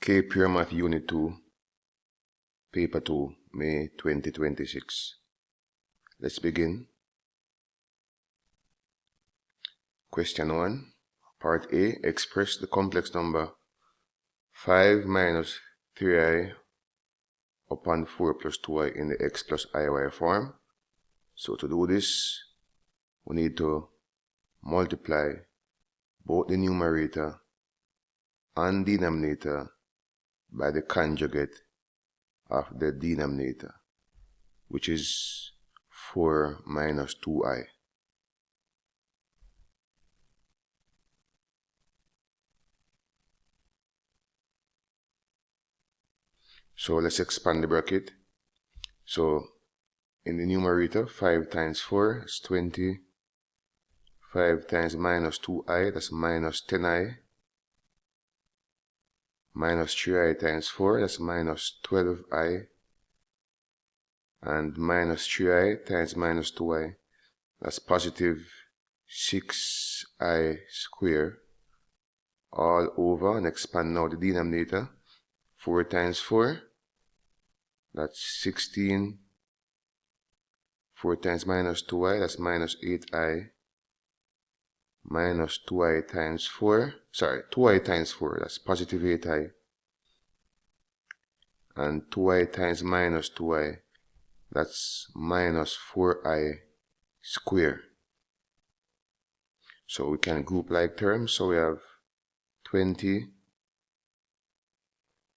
K Pure Math Unit 2, Paper 2, May 2026. Let's begin. Question 1, Part A. Express the complex number 5 minus 3i upon 4 plus 2i in the x plus iy form. So to do this, we need to multiply both the numerator and denominator by the conjugate of the denominator, which is 4 minus 2i. So let's expand the bracket. So in the numerator, 5 times 4 is 20. 5 times minus 2i, that's minus 10i. Minus 3i times 4, that's minus 12i. And minus 3i times minus 2i, that's positive 6i squared, all over, and expand now the denominator. 4 times 4, that's 16. 4 times minus 2i, that's minus 8i. Minus 2i times 4, 2i times 4, that's positive 8i. And 2i times minus 2i, that's minus 4i squared. So we can group like terms. So we have 20.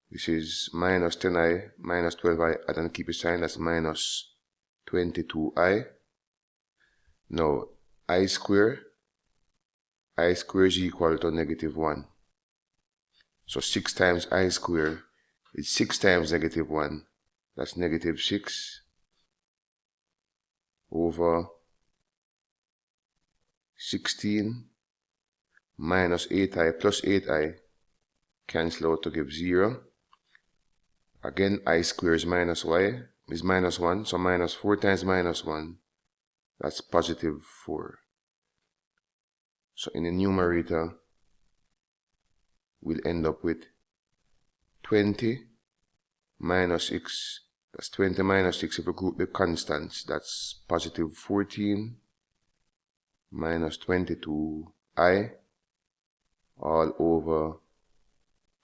This is minus 10i, minus 12i, add and keep a sign, that's minus 22i. Now, I squared is equal to negative 1. So 6 times I squared is 6 times negative 1. That's negative 6 over 16 minus 8i plus 8i. Cancel out to give 0. Again, I squared is minus y is minus 1. So minus 4 times minus 1. That's positive 4. So in the numerator, we'll end up with 20 minus 6. That's 20 minus 6 if we group the constants. That's positive 14 minus 22i all over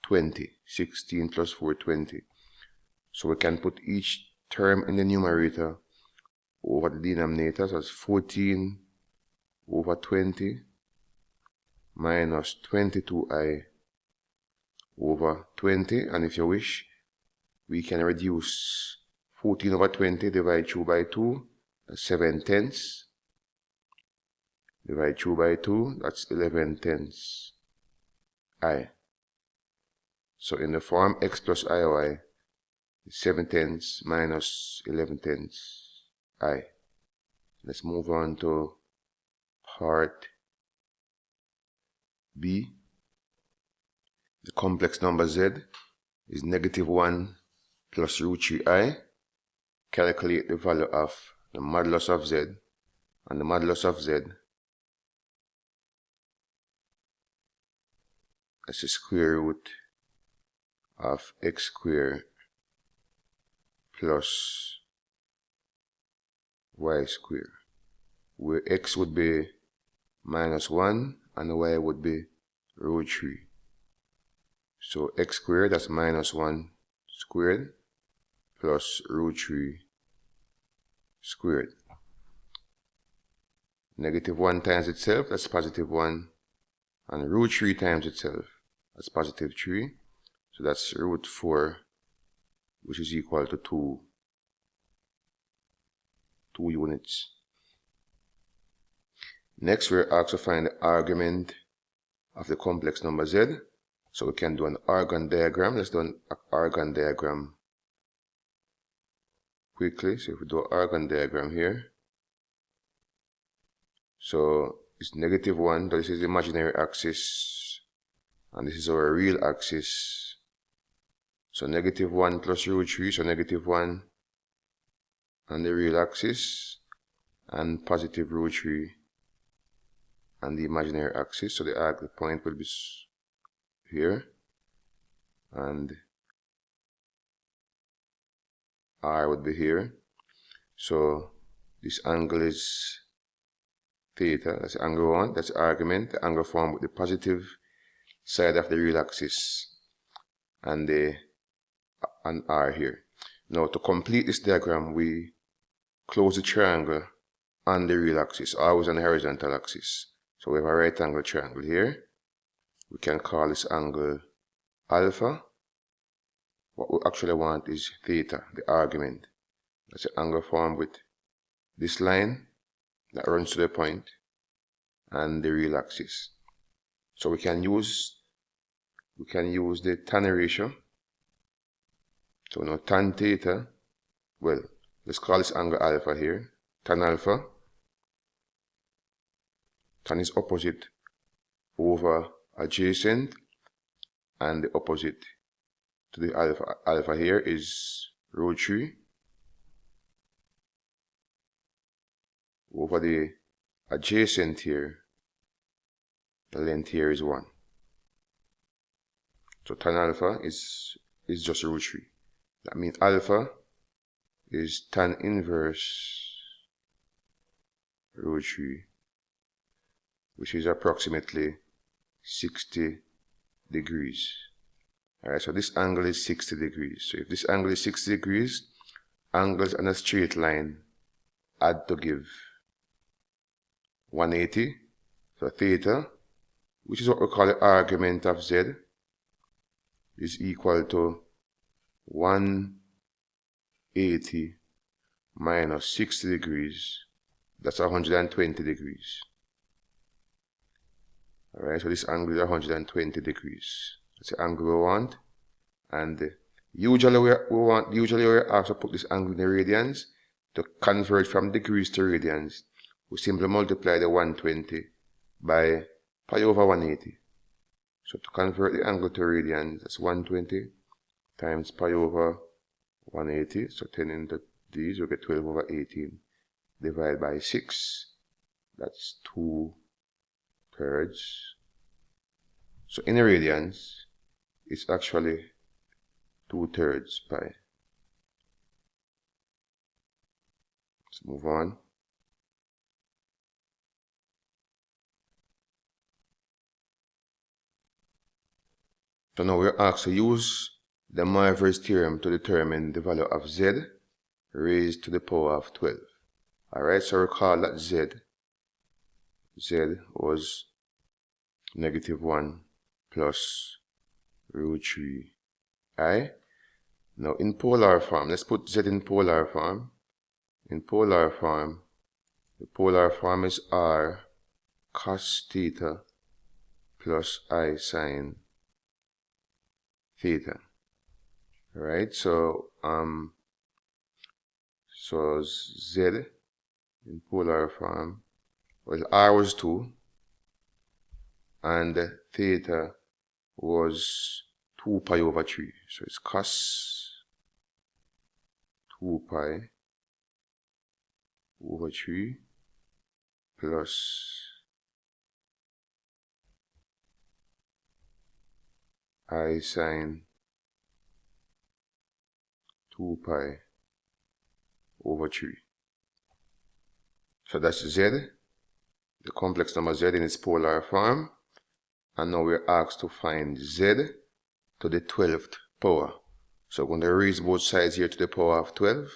20. 16 plus 4, 20. So we can put each term in the numerator over the denominator. So that's 14 over 20 minus 22i over 20. And if you wish, we can reduce 14 over 20, divide through by 2, that's 7/10. Divide through by 2, that's 11/10 I. So in the form x plus iy, 7/10 minus 11/10 I. Let's move on to part B. The complex number z is negative 1 plus root 3i. Calculate the value of the modulus of z, and the modulus of z is the square root of x squared plus y squared, where x would be minus 1 and y would be root 3. So x squared, that's minus 1 squared plus root 3 squared. Negative 1 times itself, that's positive 1. And root 3 times itself, that's positive 3. So that's root 4, which is equal to 2 units. Next, we're asked to find the argument of the complex number z. So we can do an Argand diagram. Let's do an Argand diagram quickly. So if we do an Argand diagram here, so it's negative 1, this is the imaginary axis, and this is our real axis. So negative 1 plus root 3, so negative 1 on the real axis, and positive root 3 on the imaginary axis. So the point will be here, and R would be here. So this angle is theta. That's angle 1. That's the argument. The angle formed with the positive side of the real axis and R here. Now to complete this diagram, we close the triangle on the real axis, always on the horizontal axis. So we have a right angle triangle here. We can call this angle alpha. What we actually want is theta, the argument. That's the angle formed with this line that runs to the point and the real axis. So we can use the tan ratio. So now tan theta, well, let's call this angle alpha here. Tan alpha. Tan is opposite over adjacent, and the opposite to the alpha here is root 3 over the adjacent here. The length here is 1. So tan alpha is just root 3. That means alpha is tan inverse root 3, which is approximately 60 degrees. Alright, so this angle is 60 degrees. So if this angle is 60 degrees, angles on a straight line add to give 180. So theta, which is what we call the argument of Z, is equal to 180 minus 60 degrees. That's 120 degrees. Alright, so this angle is 120 degrees. That's the angle we want. And usually we're asked to put this angle in the radians. To convert from degrees to radians, we simply multiply the 120 by pi over 180. So to convert the angle to radians, that's 120 times pi over 180. So 10 into these, we get 12 over 18 divided by 6. That's 2/3. So in the radians, it's actually 2/3 pi. Let's move on. So now we're asked to use the Moivre's theorem to determine the value of Z raised to the power of 12. Alright, so recall that Z was -1 plus root 3i. Now in polar form, let's put Z in polar form. In polar form, the polar form is R cos theta plus I sin theta. Alright, so Z in polar form, well, R was 2 and theta was 2 pi over 3. So it's cos 2 pi over 3 plus I sin 2 pi over 3. So that's Z, the complex number Z in its polar form. And now we're asked to find Z to the 12th power. So we're going to raise both sides here to the power of 12.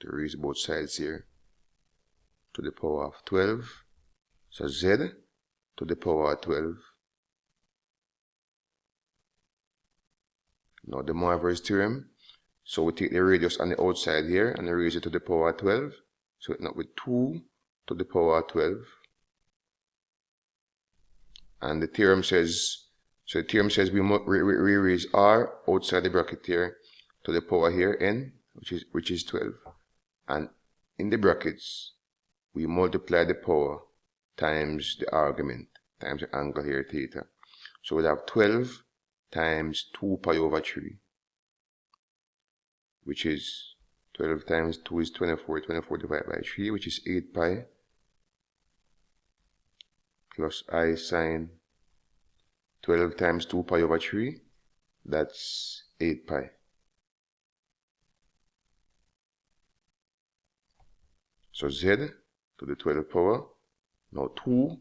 To raise both sides here to the power of 12. So Z to the power of 12. Now the Moivre's theorem. So we take the radius on the outside here and raise it to the power of 12. So it's not with 2 to the power of 12. And the theorem says, we raise R outside the bracket here to the power here n, which is 12. And in the brackets, we multiply the power times the argument, times the angle here, theta. So we'll have 12 times 2 pi over 3, which is 12 times 2 is 24, 24 divided by 3, which is 8 pi, plus I sin 12 times 2 pi over 3 that's 8 pi. So z to the 12th power. Now 2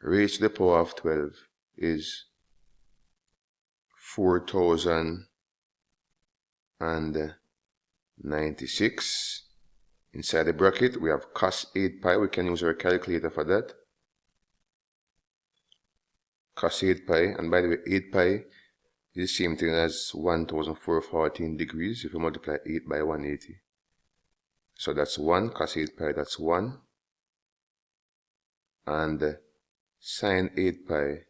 raised to the power of 12 is 4096. Inside the bracket, we have cos 8 pi. We can use our calculator for that. Cos 8 pi, and by the way, 8 pi is the same thing as 1414 degrees if you multiply 8 by 180. So that's 1, cos 8 pi, that's 1. And sine 8 pi,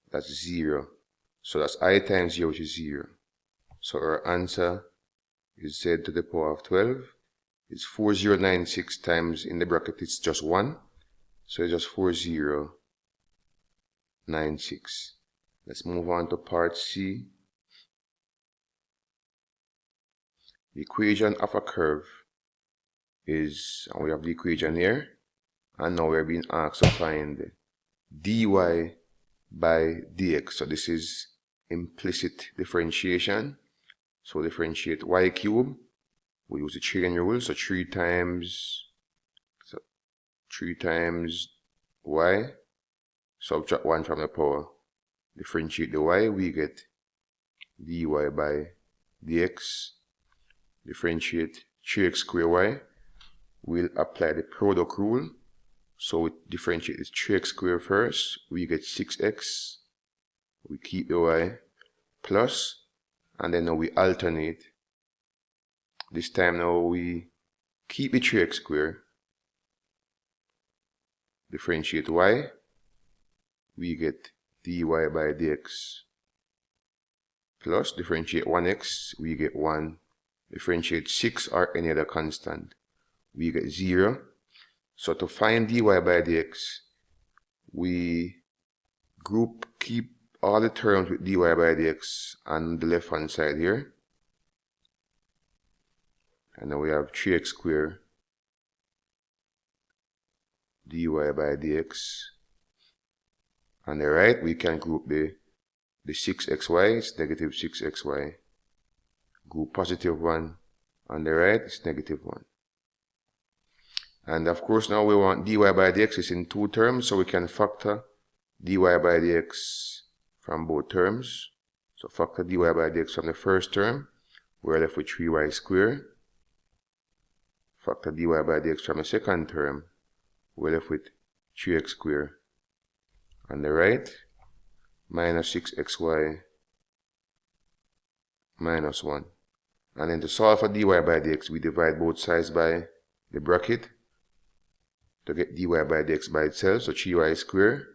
that's 0. So that's I times 0, which is 0. So our answer is z to the power of 12. It's 4096 times, in the bracket it's just 1. So it's just 4096. Let's move on to part C. The equation of a curve is, and we have the equation here, and now we're being asked to find dy by dx. So this is implicit differentiation. So differentiate y cubed. We use the chain rule, so 3 times y, subtract 1 from the power, differentiate the y, we get dy by dx, differentiate 3x squared y, we'll apply the product rule, so we differentiate this 3x squared first, we get 6x, we keep the y, plus, and then now we alternate. This time now we keep the 3x squared, differentiate y, we get dy by dx, plus differentiate 1x, we get 1, differentiate 6 or any other constant, we get 0. So to find dy by dx, we keep all the terms with dy by dx on the left hand side here. And now we have 3x squared dy by dx. On the right, we can group the 6xy, it's negative 6xy. Group positive 1. On the right, it's negative 1. And of course, now we want dy by dx is in 2 terms, so we can factor dy by dx from both terms. So factor dy by dx from the first term, we're left with 3y squared. Factor dy by dx from the second term, we're left with 3x squared. On the right, minus 6xy minus 1. And then to solve for dy by dx, we divide both sides by the bracket to get dy by dx by itself. So 3y squared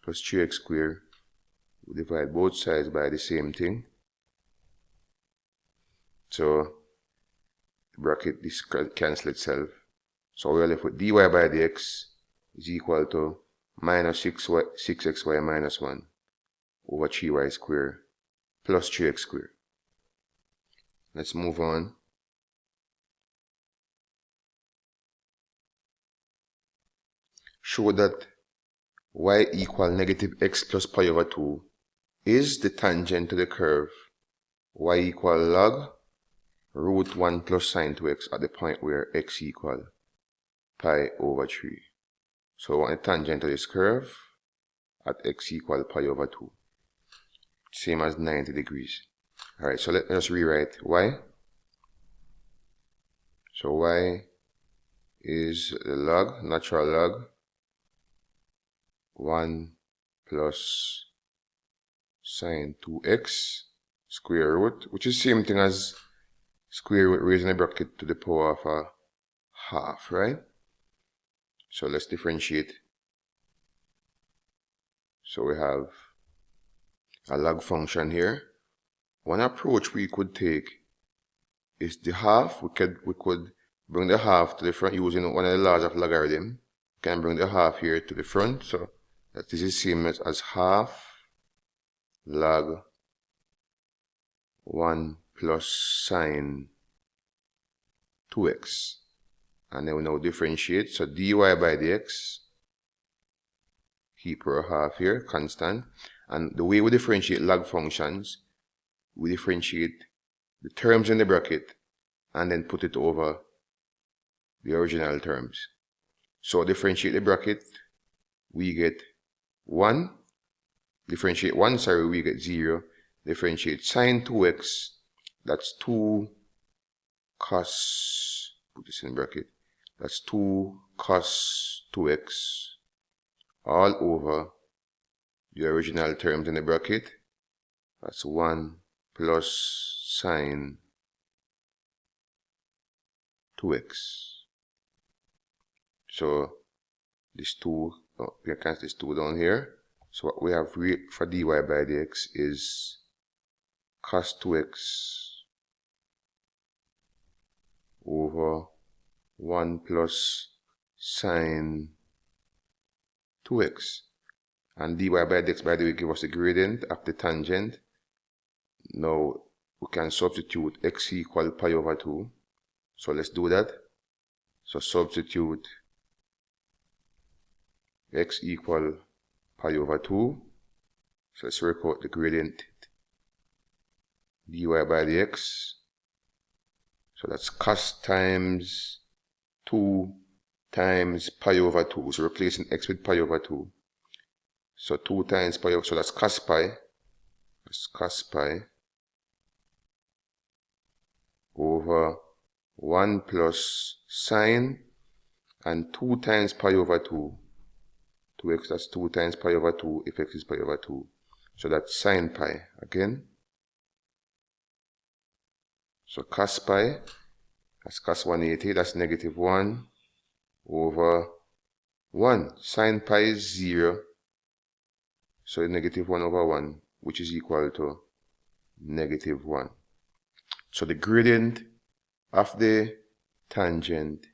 plus 3x squared. We divide both sides by the same thing. So the bracket, this cancel itself. So we're left with dy by dx is equal to minus 6xy minus 1 over 3y squared plus 3x squared. Let's move on. Show that y equal negative x plus pi over 2 is the tangent to the curve y equal log root 1 plus sine 2x at the point where x equal pi over 3. So I want a tangent to this curve at x equal pi over 2. Same as 90 degrees. Alright, so let us rewrite y. So y is the log, natural log, 1 plus sine 2x square root, which is the same thing as square root raising the bracket to the power of a half, right? So let's differentiate. So we have a log function here. One approach we could take is the half. We could bring the half to the front using one of the laws of logarithm. We can bring the half here to the front. So that this is the same as half log 1 plus sine 2x. And then we now differentiate. So dy by dx, keep our half here, constant. And the way we differentiate log functions we differentiate the terms in the bracket and then put it over the original terms. So differentiate the bracket, we get 1. Differentiate 1, sorry, we get 0. Differentiate sine 2x, that's 2 cos, put this in bracket, that's 2 cos 2x all over the original terms in the bracket. That's 1 plus sine 2x. So this 2, we can cancel this 2 down here. So what we have for dy by dx is cos 2x over 1 plus sine 2x. And dy by dx, by the way, give us the gradient of the tangent. Now we can substitute x equal pi over 2. So let's do that. So substitute x equal pi over 2. So let's work out the gradient dy by dx. So that's cos times 2 times pi over 2. So replacing x with pi over 2. So 2 times pi over, so that's cos pi. That's cos pi over 1 plus sine, and 2 times pi over 2. 2x, that's 2 times pi over 2 if x is pi over 2. So that's sine pi again. So cos pi, that's cos 180, that's negative 1 over 1. Sine pi is 0. So negative 1 over 1, which is equal to negative 1. So the gradient of the tangent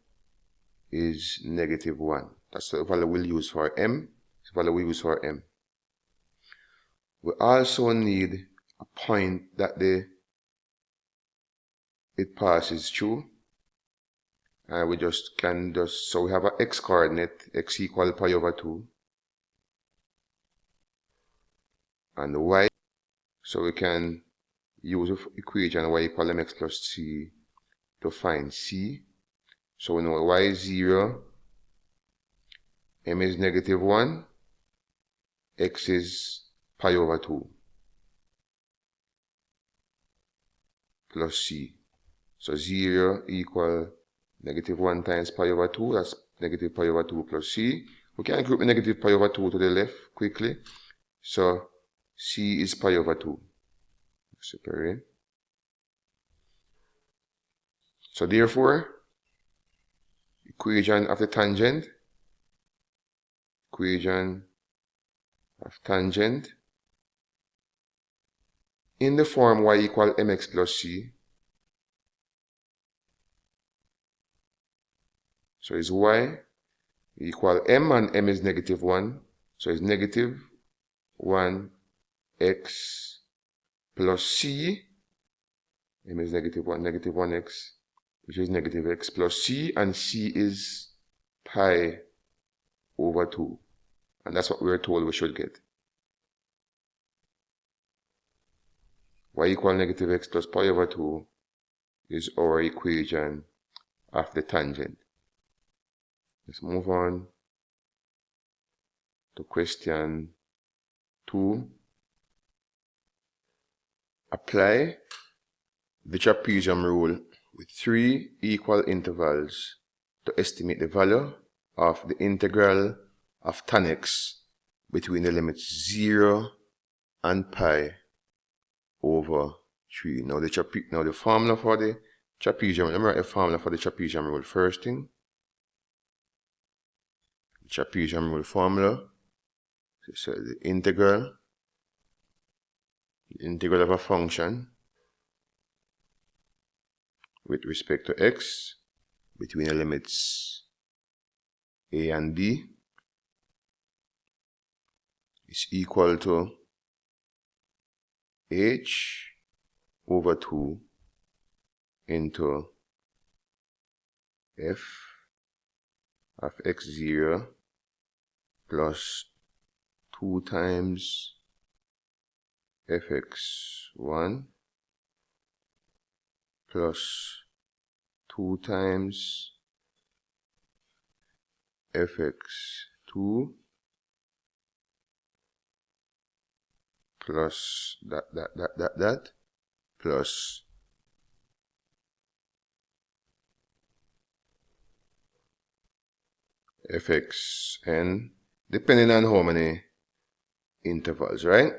is negative 1. That's the value we'll use for m. It's the value we use for m. We also need a point that it passes through. And we so we have an x coordinate, x equal pi over 2. And the y, so we can use the equation y equal mx plus c to find c. So we know y is 0, m is negative 1, x is pi over 2 plus c. So 0 equal negative 1 times pi over 2, that's negative pi over 2 plus c. We can group the negative pi over 2 to the left quickly. So c is pi over 2. Separate. So therefore, equation of the tangent, in the form y equal mx plus c. So is y equal m, and m is negative 1. So it's negative 1 x plus c. M is negative 1 x, which is negative x plus c, and c is pi over 2. And that's what we were told we should get. Y equal negative x plus pi over 2 is our equation of the tangent. Let's move on to question 2. Apply the trapezium rule with 3 equal intervals to estimate the value of the integral of tan x between the limits 0 and pi over 3. Now the formula for the trapezium, let me write a formula for the trapezium rule first thing. The trapezium rule formula, so the integral of a function with respect to x between the limits a and b is equal to h over 2 into f of x0 plus 2 times fx1 plus 2 times fx2 plus that plus fxn, depending on how many intervals, right?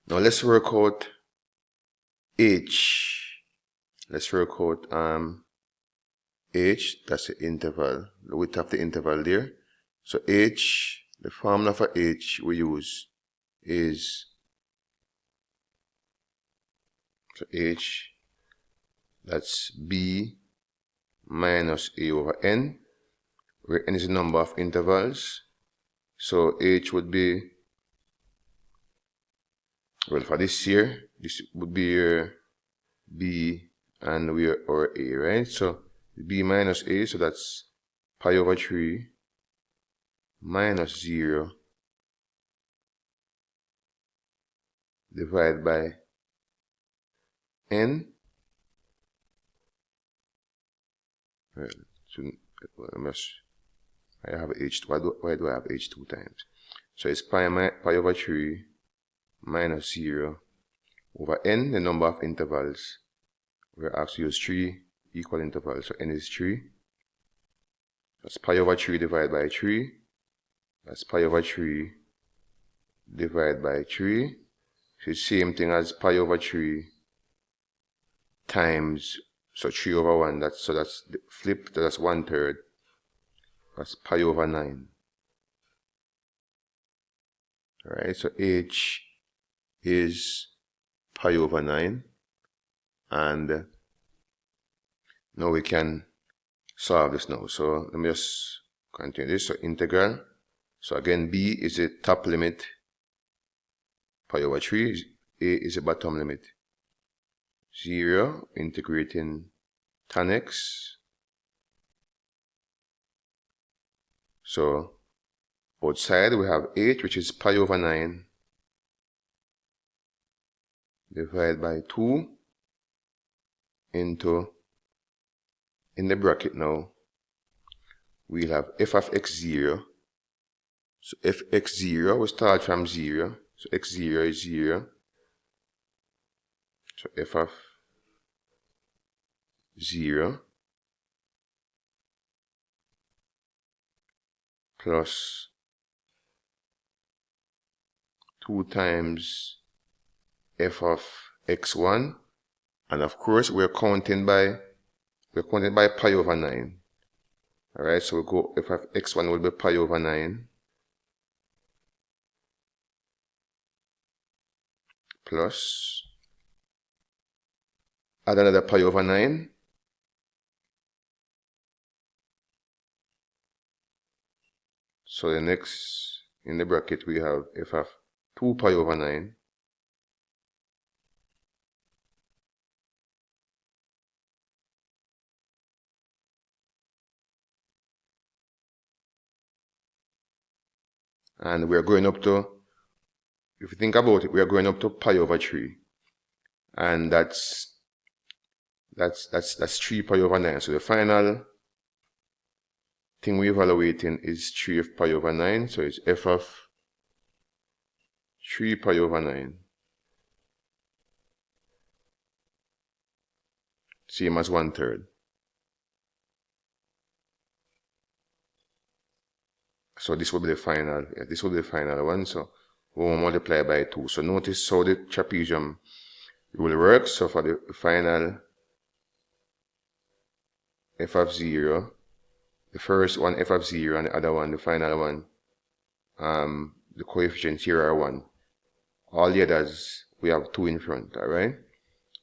Now let's work out h. Let's work out h, that's the interval, the width of the interval there. So h, the formula for h we use is, so h, that's b minus a over n, where n is the number of intervals. So h would be, well, for this here, this would be your b and we are our a, right? So b minus a, so that's pi over 3 minus 0 divided by n. Well, I have h2. Why do I have h 2 times? So it's pi over 3 minus 0 over n, the number of intervals. We're asked to use 3 equal intervals, so n is 3. That's pi over 3 divided by 3. That's pi over 3 divided by 3. So it's the same thing as pi over 3 times, so 3 over 1, that's the flip, that's 1/3. That's pi over 9. Alright, so h is pi over 9. And now we can solve this now. So let me just continue this. So integral. So again, b is the top limit, pi over 3. A is the bottom limit, 0. Integrating tan x. So outside we have 8, which is pi over 9 divided by 2 into, in the bracket now, we'll have f of x0. So f x0, we start from 0. So x0 is 0. So f of 0 plus 2 times f of x1, and of course we're counting by pi over 9. Alright, so we go, f of x1 will be pi over 9 plus, add another pi over 9 so the next, in the bracket we have f of 2 pi over 9 and we are going up to, if you think about it, we are going up to pi over 3, and that's 3 pi over 9. So the final thing we're evaluating is 3 of pi over 9. So it's f of 3 pi over 9, same as 1/3. So this will be the final. Yeah, this will be the final one. So we will multiply by 2. So notice how the trapezium will work. So for the final f of 0, the first one f of 0 and the other one, the final one, the coefficients here are 1. All the others, we have 2 in front, alright?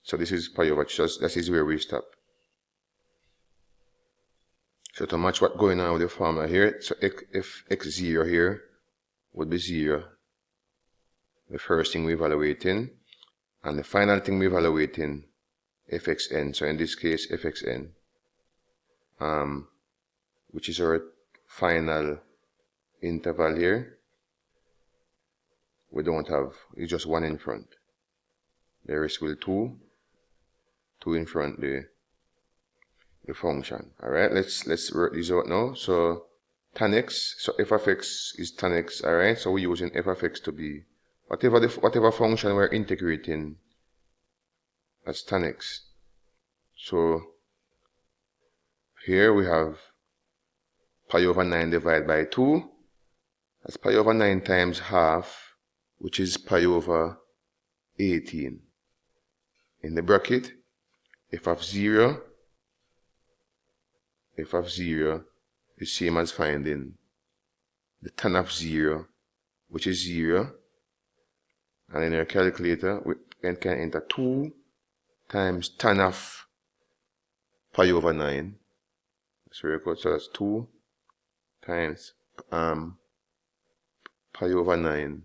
So this is pi over, just that is where we stop. So to match what's going on with the formula here, so if x0 here would be 0, the first thing we're evaluating, and the final thing we're evaluating, fxn. So in this case, fxn, which is our final interval here. We don't have, it's just 1 in front. The rest will 2 2 in front the function. Alright, let's work this out now. So tan x, so f of x is tan x. Alright, so we're using f of x to be whatever function we're integrating as tan x. So here we have pi over 9 divided by 2. That's pi over 9 times half, which is pi over 18. In the bracket, f of 0 is same as finding the tan of 0, which is 0. And in our calculator, we can enter 2 times tan of pi over 9. That's very good. So that's 2 times pi over 9.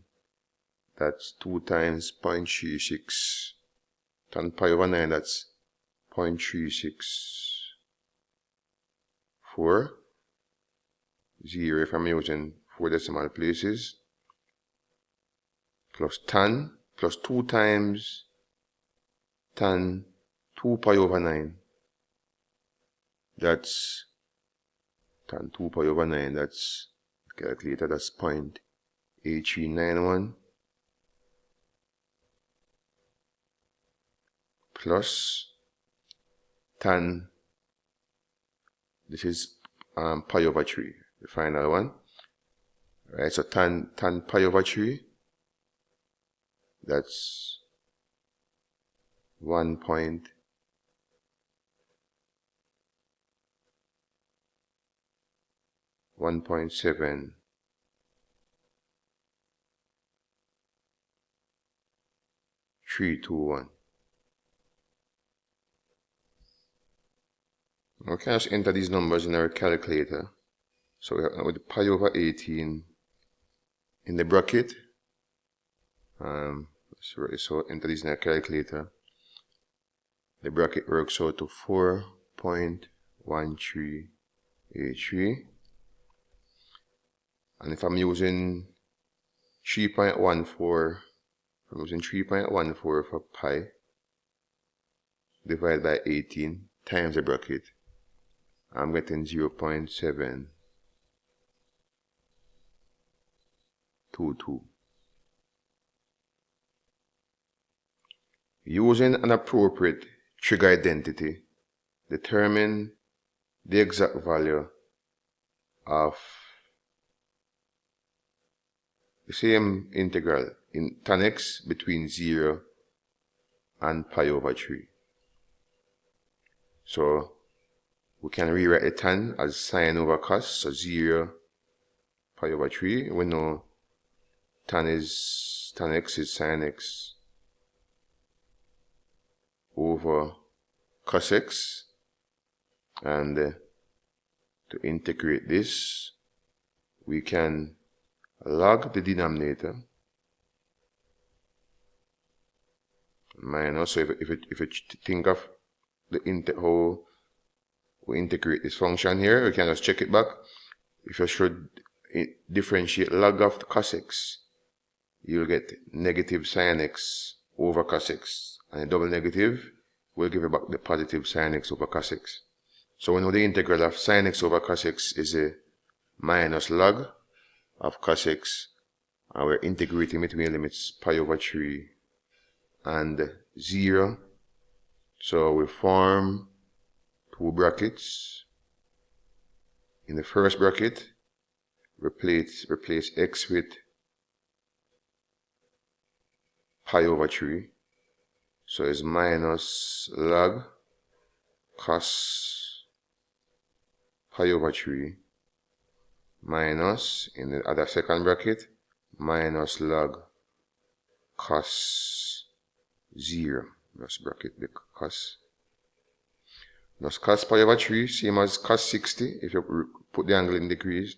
That's 2 times 0.36. Tan pi over 9, that's 0.364. 0 if I'm using 4 decimal places. Plus tan, plus 2 times tan 2 pi over 9. That's tan 2 pi over 9. That's calculator, that's 0.8391. Plus tan, this is pi over 3, the final one. Alright, so tan pi over 3, that's 1.7321. Okay, let's enter these numbers in our calculator. So we have with pi over 18 in the bracket. So enter this in our calculator. The bracket works out to 4.1383. And if I'm using 3.14, I'm using 3.14 for pi divided by 18 times the bracket, I'm getting 0.722. Using an appropriate trig identity, determine the exact value of the same integral in tan x between 0 and pi over 3. So we can rewrite the tan as sine over cos, so 0 pi over 3. We know tan x is sine x over cos x, and to integrate this, we can log the denominator minus. So if you think of how we integrate this function here, we can just check it back. If you should differentiate log of the cos x, you'll get negative sine x over cos x, and a double negative will give you back the positive sine x over cos x. So we know the integral of sine x over cos x is a minus log of cos x, and we're integrating between limits pi over 3 and 0. So we form two brackets. In the first bracket, replace x with pi over 3. So it's minus log cos pi over 3 minus, in the other second bracket, minus log cos 0. Just bracket the cos. Thus cos pi over 3, same as cos 60, if you put the angle in degrees,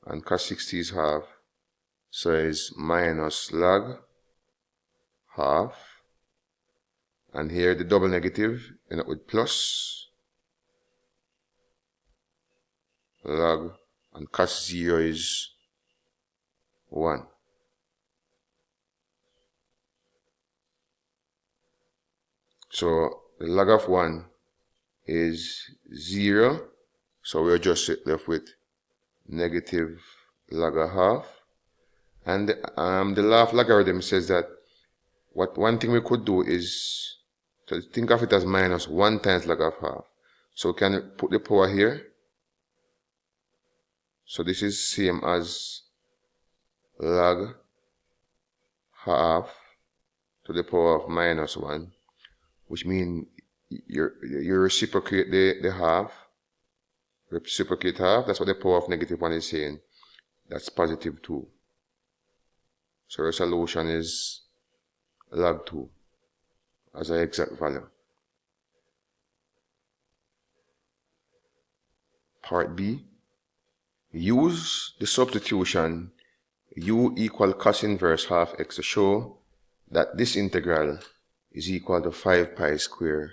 and cos 60 is half. So it's minus log half. And here the double negative, end up with plus log, and cos 0 is 1. So the log of 1 is 0. So we're just left with negative log of half. And the law of logarithm says that one thing we could do is to think of it as minus 1 times log of half. So we can put the power here. So this is same as log half to the power of minus 1, which means you reciprocate the half. Reciprocate half, that's what the power of negative 1 is saying. That's positive 2. So our solution is log 2 as an exact value. Part B. Use the substitution u equal cos inverse half x to show that this integral is equal to 5 pi squared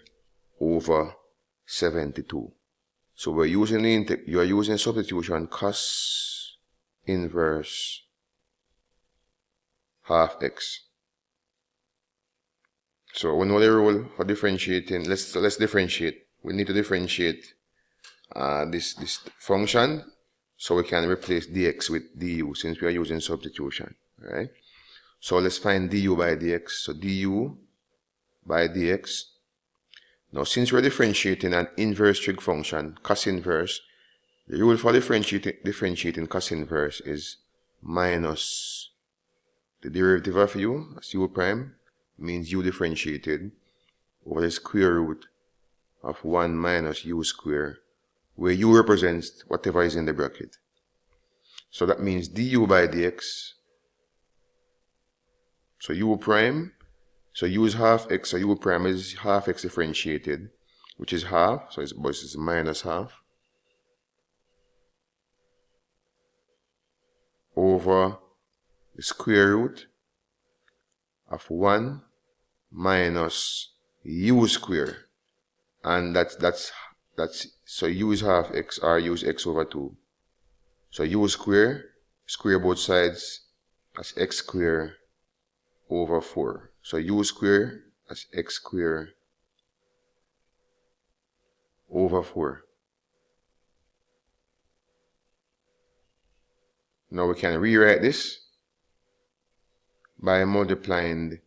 over 72. So we're using you are using substitution cos inverse half x. So we know the rule for differentiating. Let's differentiate. We need to differentiate this function, so we can replace dx with du since we are using substitution. Right? So let's find du by dx. So du by dx. Now since we're differentiating an inverse trig function, cos inverse, the rule for differentiating cos inverse is minus the derivative of u, that's u prime, means u differentiated, over the square root of 1 minus u squared, where u represents whatever is in the bracket. So that means du by dx, so u prime, so u is half x, so u prime is half x differentiated, which is half, so it's minus half, over the square root of 1 minus u squared, and that's so u is half x, or u is x over 2. So u squared, square both sides, that's x squared over 4. So u squared, that's x squared over 4. Now we can rewrite this by multiplying.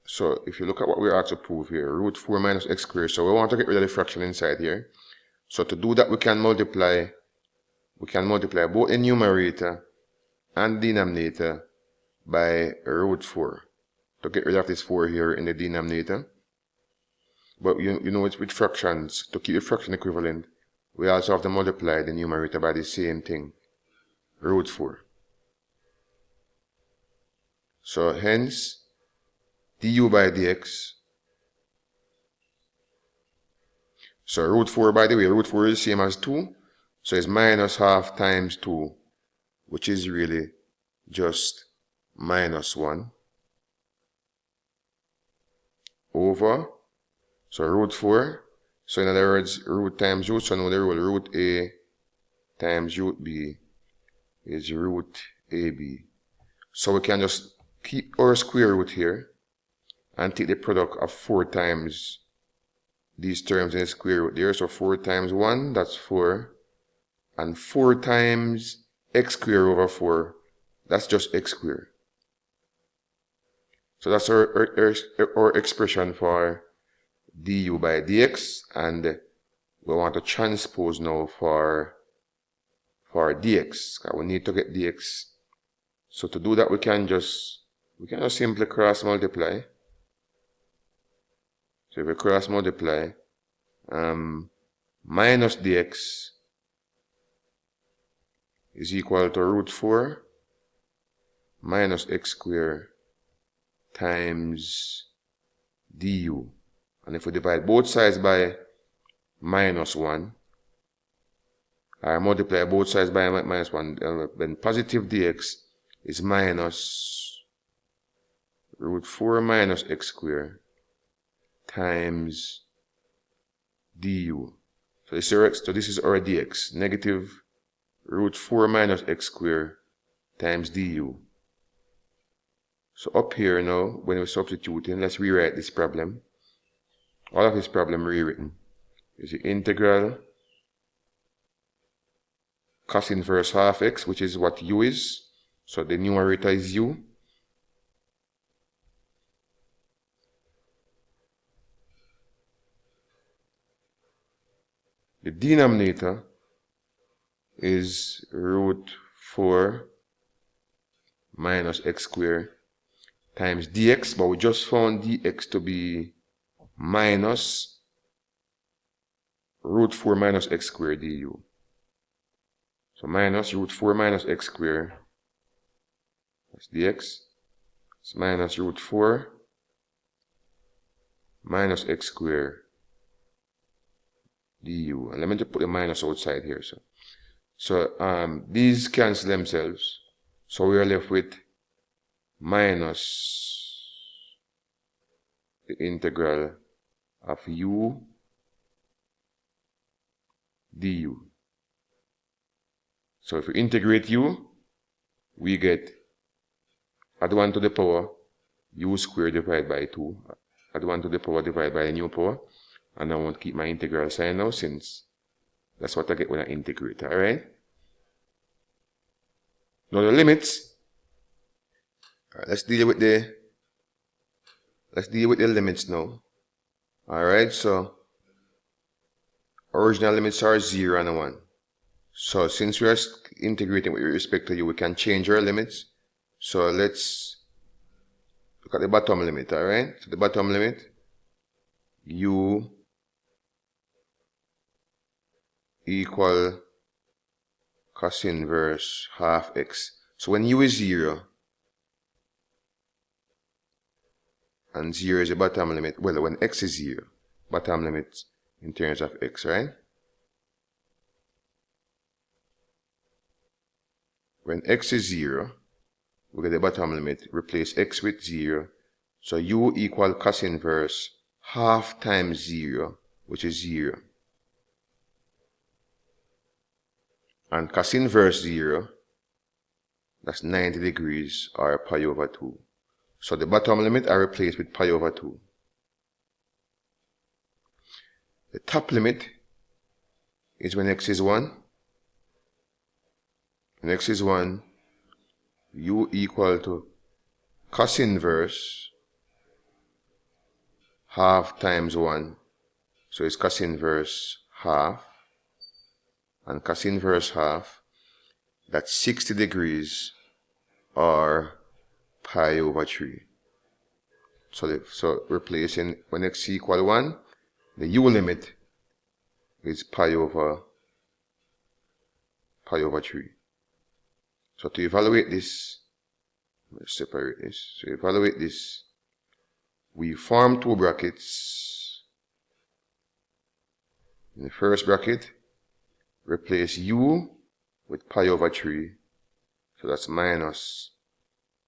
So if you look at what we're asked to prove here, root 4 minus x squared, so we want to get rid of the fraction inside here. So to do that, we can multiply both the numerator and denominator by root 4 to get rid of this 4 here in the denominator. But you know, with fractions, to keep the fraction equivalent, we also have to multiply the numerator by the same thing, root 4. So hence, du by dx, so root 4, by the way, root 4 is the same as 2, so it's minus half times 2, which is really just minus 1, over, so root 4, so in other words, root times root, so now the rule root a times root b is root ab. So we can just keep our square root here and take the product of 4 times these terms in the square root there. So 4 times 1, that's 4. And 4 times x squared over 4, that's just x squared. So that's our expression for du by dx, and we want to transpose now for dx. We need to get dx. So to do that, we can just simply cross multiply. So if we cross multiply, minus dx is equal to root 4 minus x squared times du. And if we divide both sides by minus 1, or multiply both sides by minus 1, then positive dx is minus root 4 minus x squared times du. So this is our dx, negative root 4 minus x squared times du. So up here now, when we're substituting, let's rewrite this problem. All of this problem rewritten is the integral cos inverse half x, which is what u is. So the numerator is u. The denominator is root 4 minus x squared times dx, but we just found dx to be minus root 4 minus x squared du. So minus root 4 minus x squared, that's dx, it's minus root 4 minus x squared du. And let me just put the minus outside here. So these cancel themselves. So we are left with minus the integral of u du. So if we integrate u, we get add 1 to the power u squared divided by 2. Add 1 to the power divided by the new power. And I won't keep my integral sign now, since that's what I get when I integrate. Alright? Now the limits. Alright, let's deal with the limits now. Alright, so original limits are 0 and 1. So since we are integrating with respect to u, we can change our limits. So let's look at the bottom limit. Alright, so the bottom limit, u equal cos inverse half x. So when u is 0 and 0 is the bottom limit, well, when x is 0, bottom limit in terms of x, right? When x is 0, we get the bottom limit, replace x with 0. So u equal cos inverse half times 0, which is 0. And cos inverse 0, that's 90 degrees, or pi over 2. So the bottom limit I replace with pi over 2. The top limit is when x is 1. When x is 1, u equal to cos inverse half times 1. So it's cos inverse half. And cos inverse half, that's 60 degrees, or pi over 3. So replacing when x equal 1, the u limit is pi over 3. So to evaluate this, let's separate this. So evaluate this, we form two brackets. In the first bracket, replace u with pi over 3. So that's minus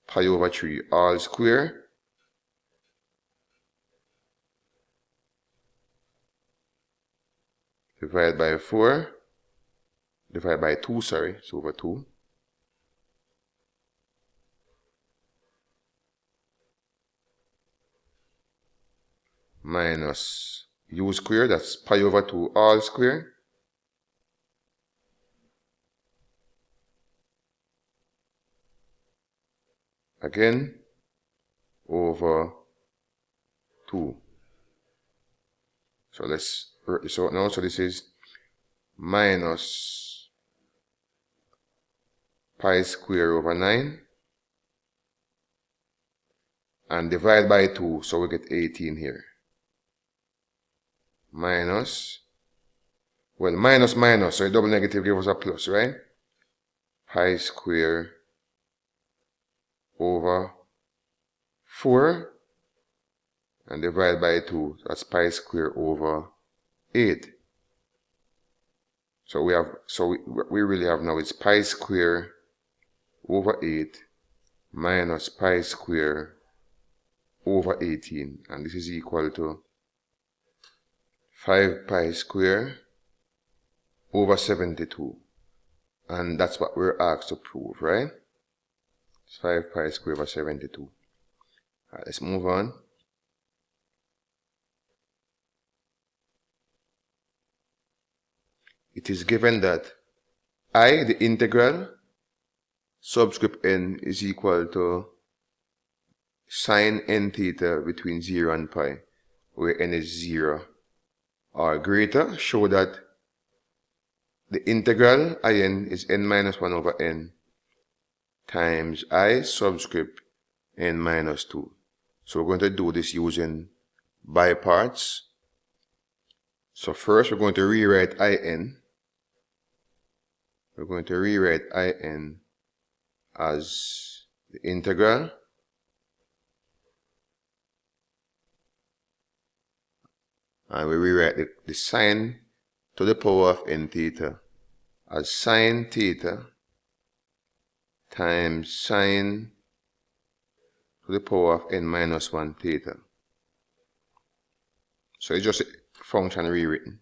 pi over 3 all square. Divide by 4. Divide by 2, sorry. It's over 2. Minus u squared, that's pi over 2 all square. Again, over 2. So let's work this out now. So this is minus pi square over 9. And divide by 2, so we get 18 here. Minus, well, minus, so a double negative gives us a plus, right? Pi square over 4 and divide by 2, that's pi square over 8. So we really have now it's pi square over 8 minus pi square over 18, and this is equal to 5 pi square over 72, and that's what we're asked to prove, right? It's 5 pi square over 72. Alright, let's move on. It is given that I, the integral, subscript n is equal to sine n theta between 0 and pi, where n is 0 or greater. Show that the integral in is n minus 1 over n times I subscript n minus 2. So we're going to do this using by parts. So first we're going to rewrite in. We're going to rewrite in as the integral and we rewrite the sine to the power of n theta as sine theta times sine to the power of n minus 1 theta. So it's just a function rewritten.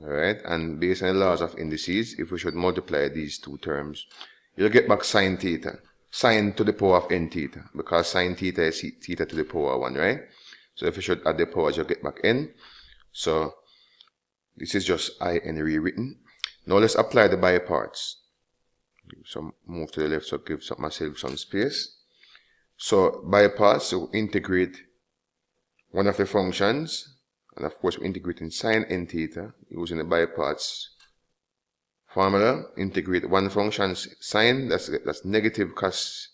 Alright, and based on the laws of indices, if we should multiply these two terms, you'll get back sine theta, sine to the power of n theta, because sine theta is theta to the power 1, right? So if you should add the powers, you'll get back n. So this is just in rewritten. Now let's apply the by parts. So move to the left, so give myself some space. So by parts, so integrate one of the functions, and of course we're integrating sine n theta using the by parts formula. Integrate one function sine, that's negative cos,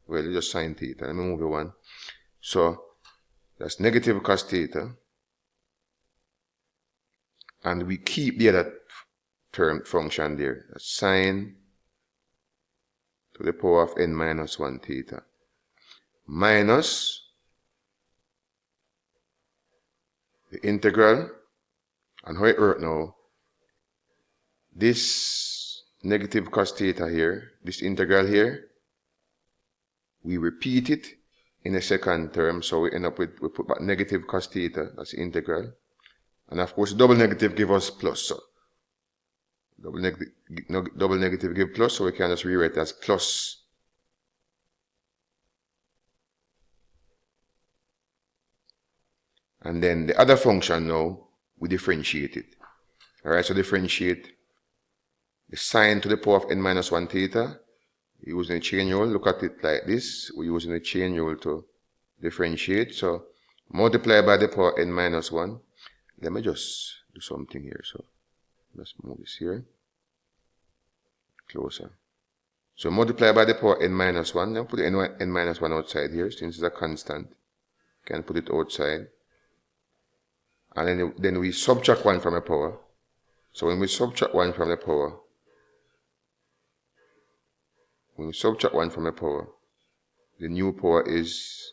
well, just sine theta. Let me move the one. So that's negative cos theta, and we keep the other term function there. That's sine to the power of n minus 1 theta minus the integral, and how it works now, this negative cos theta here, this integral here, we repeat it in a second term, so we end up with, we put back negative cos theta, that's the integral, and of course double negative give us plus, so double negative give plus, so we can just rewrite it as plus and then the other function now, we differentiate it. Alright, so differentiate the sine to the power of n minus 1 theta using a chain rule. Look at it like this. We're using a chain rule to differentiate. So multiply by the power n minus 1. Let me just do something here. So let's move this here closer. So multiply by the power n minus 1. Then put the n minus 1 outside here since it's a constant. Can put it outside. And then we subtract 1 from the power. So when we subtract 1 from the power, the new power is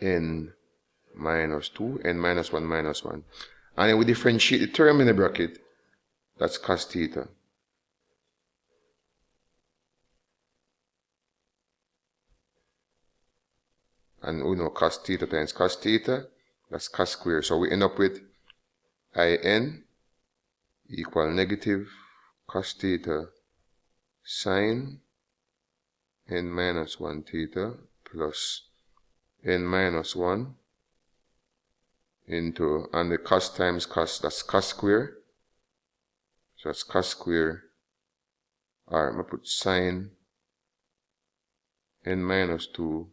n minus 2, n minus 1 minus 1. And then we differentiate the term in the bracket, that's cos theta. And we know cos theta times cos theta, that's cos squared. So we end up with in equal negative cos theta sine n minus 1 theta plus n minus 1 into, and the cos times cos, that's cos squared. So that's cos squared. Alright, I'm going to put sine n minus 2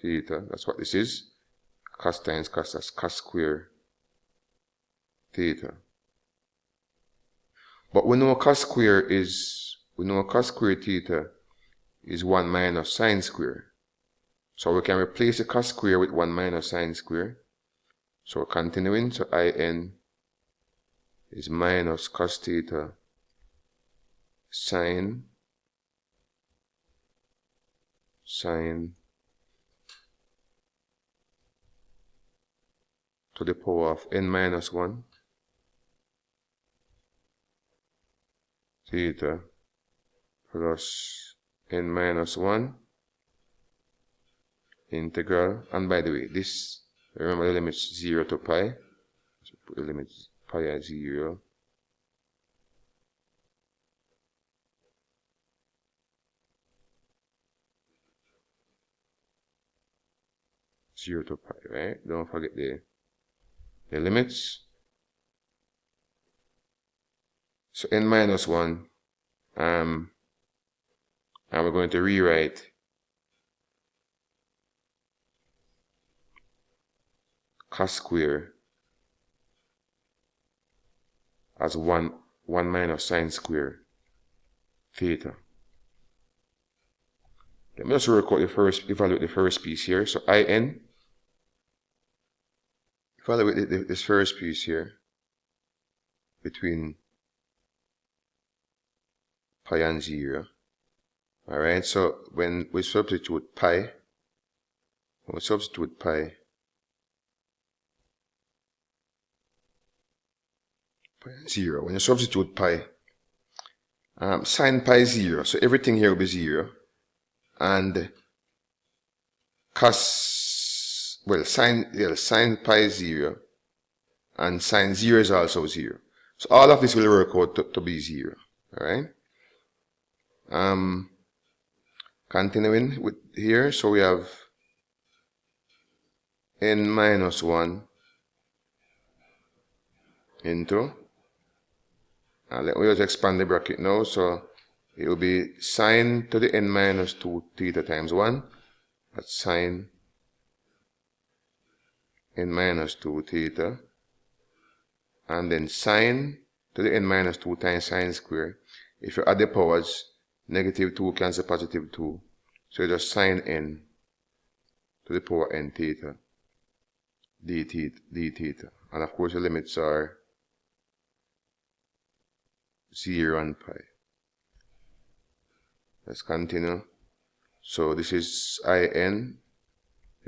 theta, that's what this is. Cos times cos, that's cos squared theta. But we know cos squared theta is 1 minus sine squared. So we can replace the cos squared with 1 minus sine squared. So continuing, so in is minus cos theta sine to the power of n minus 1 theta plus n minus 1 integral. And by the way, this, remember the limits 0 to pi. So put the limits pi at 0. 0 to pi, right? Don't forget the limits. So n minus 1, and we're going to rewrite cos square as 1 minus sine square theta. Let me just work out evaluate the first piece here. So in, evaluate this first piece here between pi and 0. Alright, so when we substitute pi, 0, when you substitute pi, sine pi 0, so everything here will be 0, and cos, well, sine pi 0, and sine 0 is also 0. So all of this will work out to be 0. Alright? Continuing with here, so we have n minus 1 into, let me just expand the bracket now, so it will be sine to the n minus 2 theta times 1, that's sine n minus 2 theta, and then sine to the n minus 2 times sine square. If you add the powers, negative 2 cancel positive 2, so just sine n to the power n theta d theta, and of course the limits are 0 and pi. Let's continue. So this is in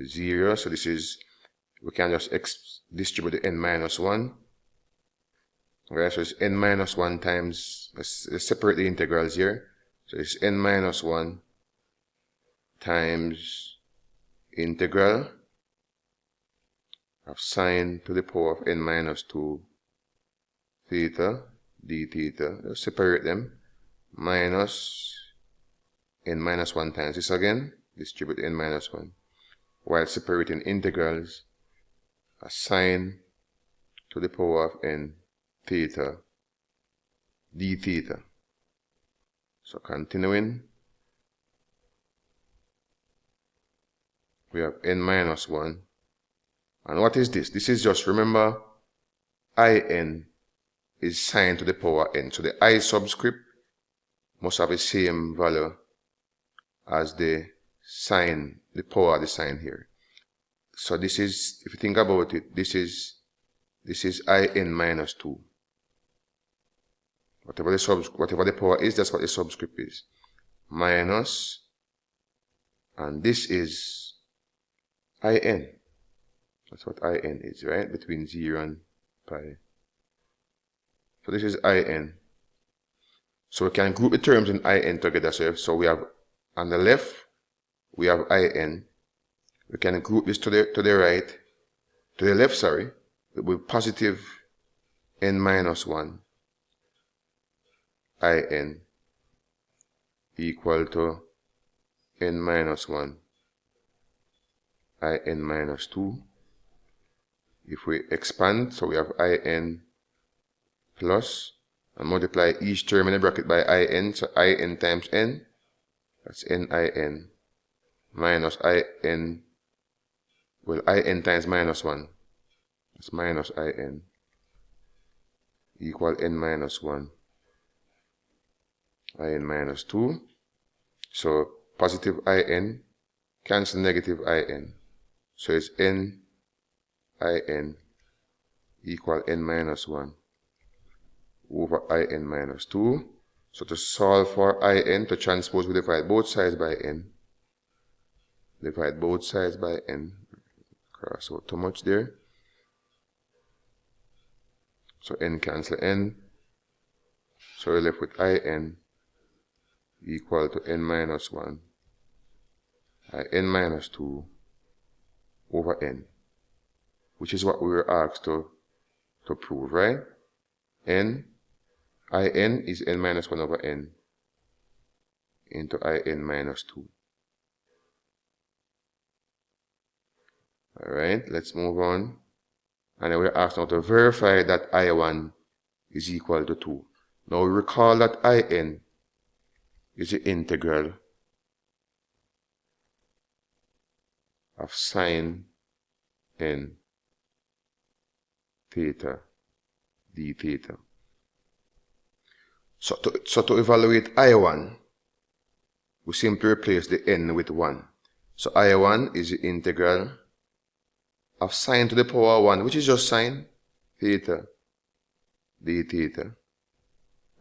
0, so this is, we can just distribute the n minus 1. Alright, so it's n minus 1 times, let's separate the integrals here. So it's n minus 1 times integral of sine to the power of n minus 2 theta d theta. Let's separate them. Minus n minus 1 times this again. Distribute n minus 1. While separating integrals of sine to the power of n theta d theta. So continuing, we have n minus 1. And what is this? This is just, remember, in is sine to the power n. So the I subscript must have the same value as the sine, the power of the sine here. So this is, if you think about it, this is in minus 2. Whatever the power is, that's what the subscript is. Minus, and this is in. That's what in is, right? Between 0 and pi. So this is in. So we can group the terms in in together. So we have, on the left, we have in. We can group this to the right, to the left, sorry, with positive n minus 1. In equal to n minus 1 in minus 2. If we expand, so we have in plus, and multiply each term in the bracket by in, so in times n, that's in minus in, well, in times minus 1, that's minus in, equal n minus 1 in minus 2. So positive in cancel negative in. So it's in equal n minus 1 over in minus 2. So to solve for in, to transpose, we divide both sides by n. Divide both sides by n. Cross out too much there. So n cancel n. So we're left with in equal to n minus 1 n minus 2 over n, which is what we were asked to prove, right? In is n minus 1 over n into in minus 2. Alright, let's move on. And then we're asked now to verify that I1 is equal to 2. Now recall that In is the integral of sine n theta d theta. So to evaluate I1, we simply replace the n with 1. So I1 is the integral of sine to the power 1, which is just sine theta d theta.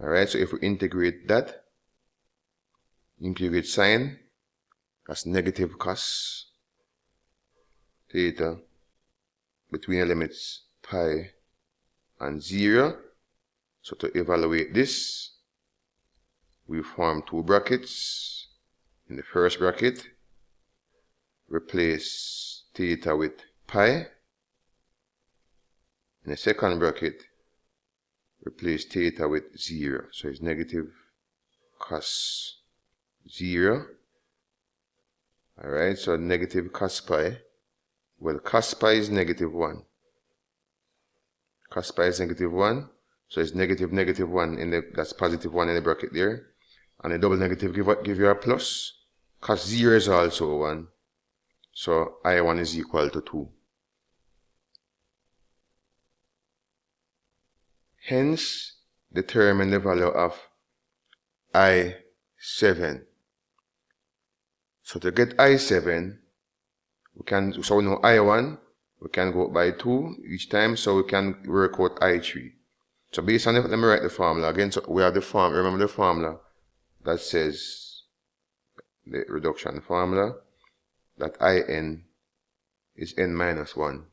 Alright, so if we integrate that, integrate sine, that's negative cos theta between the limits pi and 0. So to evaluate this, we form two brackets. In the first bracket, replace theta with pi. In the second bracket, replace theta with 0. So it's negative cos 0. Alright, so negative cos pi. Well, cos pi is negative 1. Cos pi is negative 1. So it's negative 1 that's positive 1 in the bracket there. And a double negative give you a plus. Cos 0 is also 1. So I1 is equal to 2. Hence, determine the value of I7. So to get I7, so we know I1, we can go by 2 each time, so we can work out I3. So based on it, let me write the formula again. So we have the formula, remember the formula that says, the reduction formula, that In is n minus 1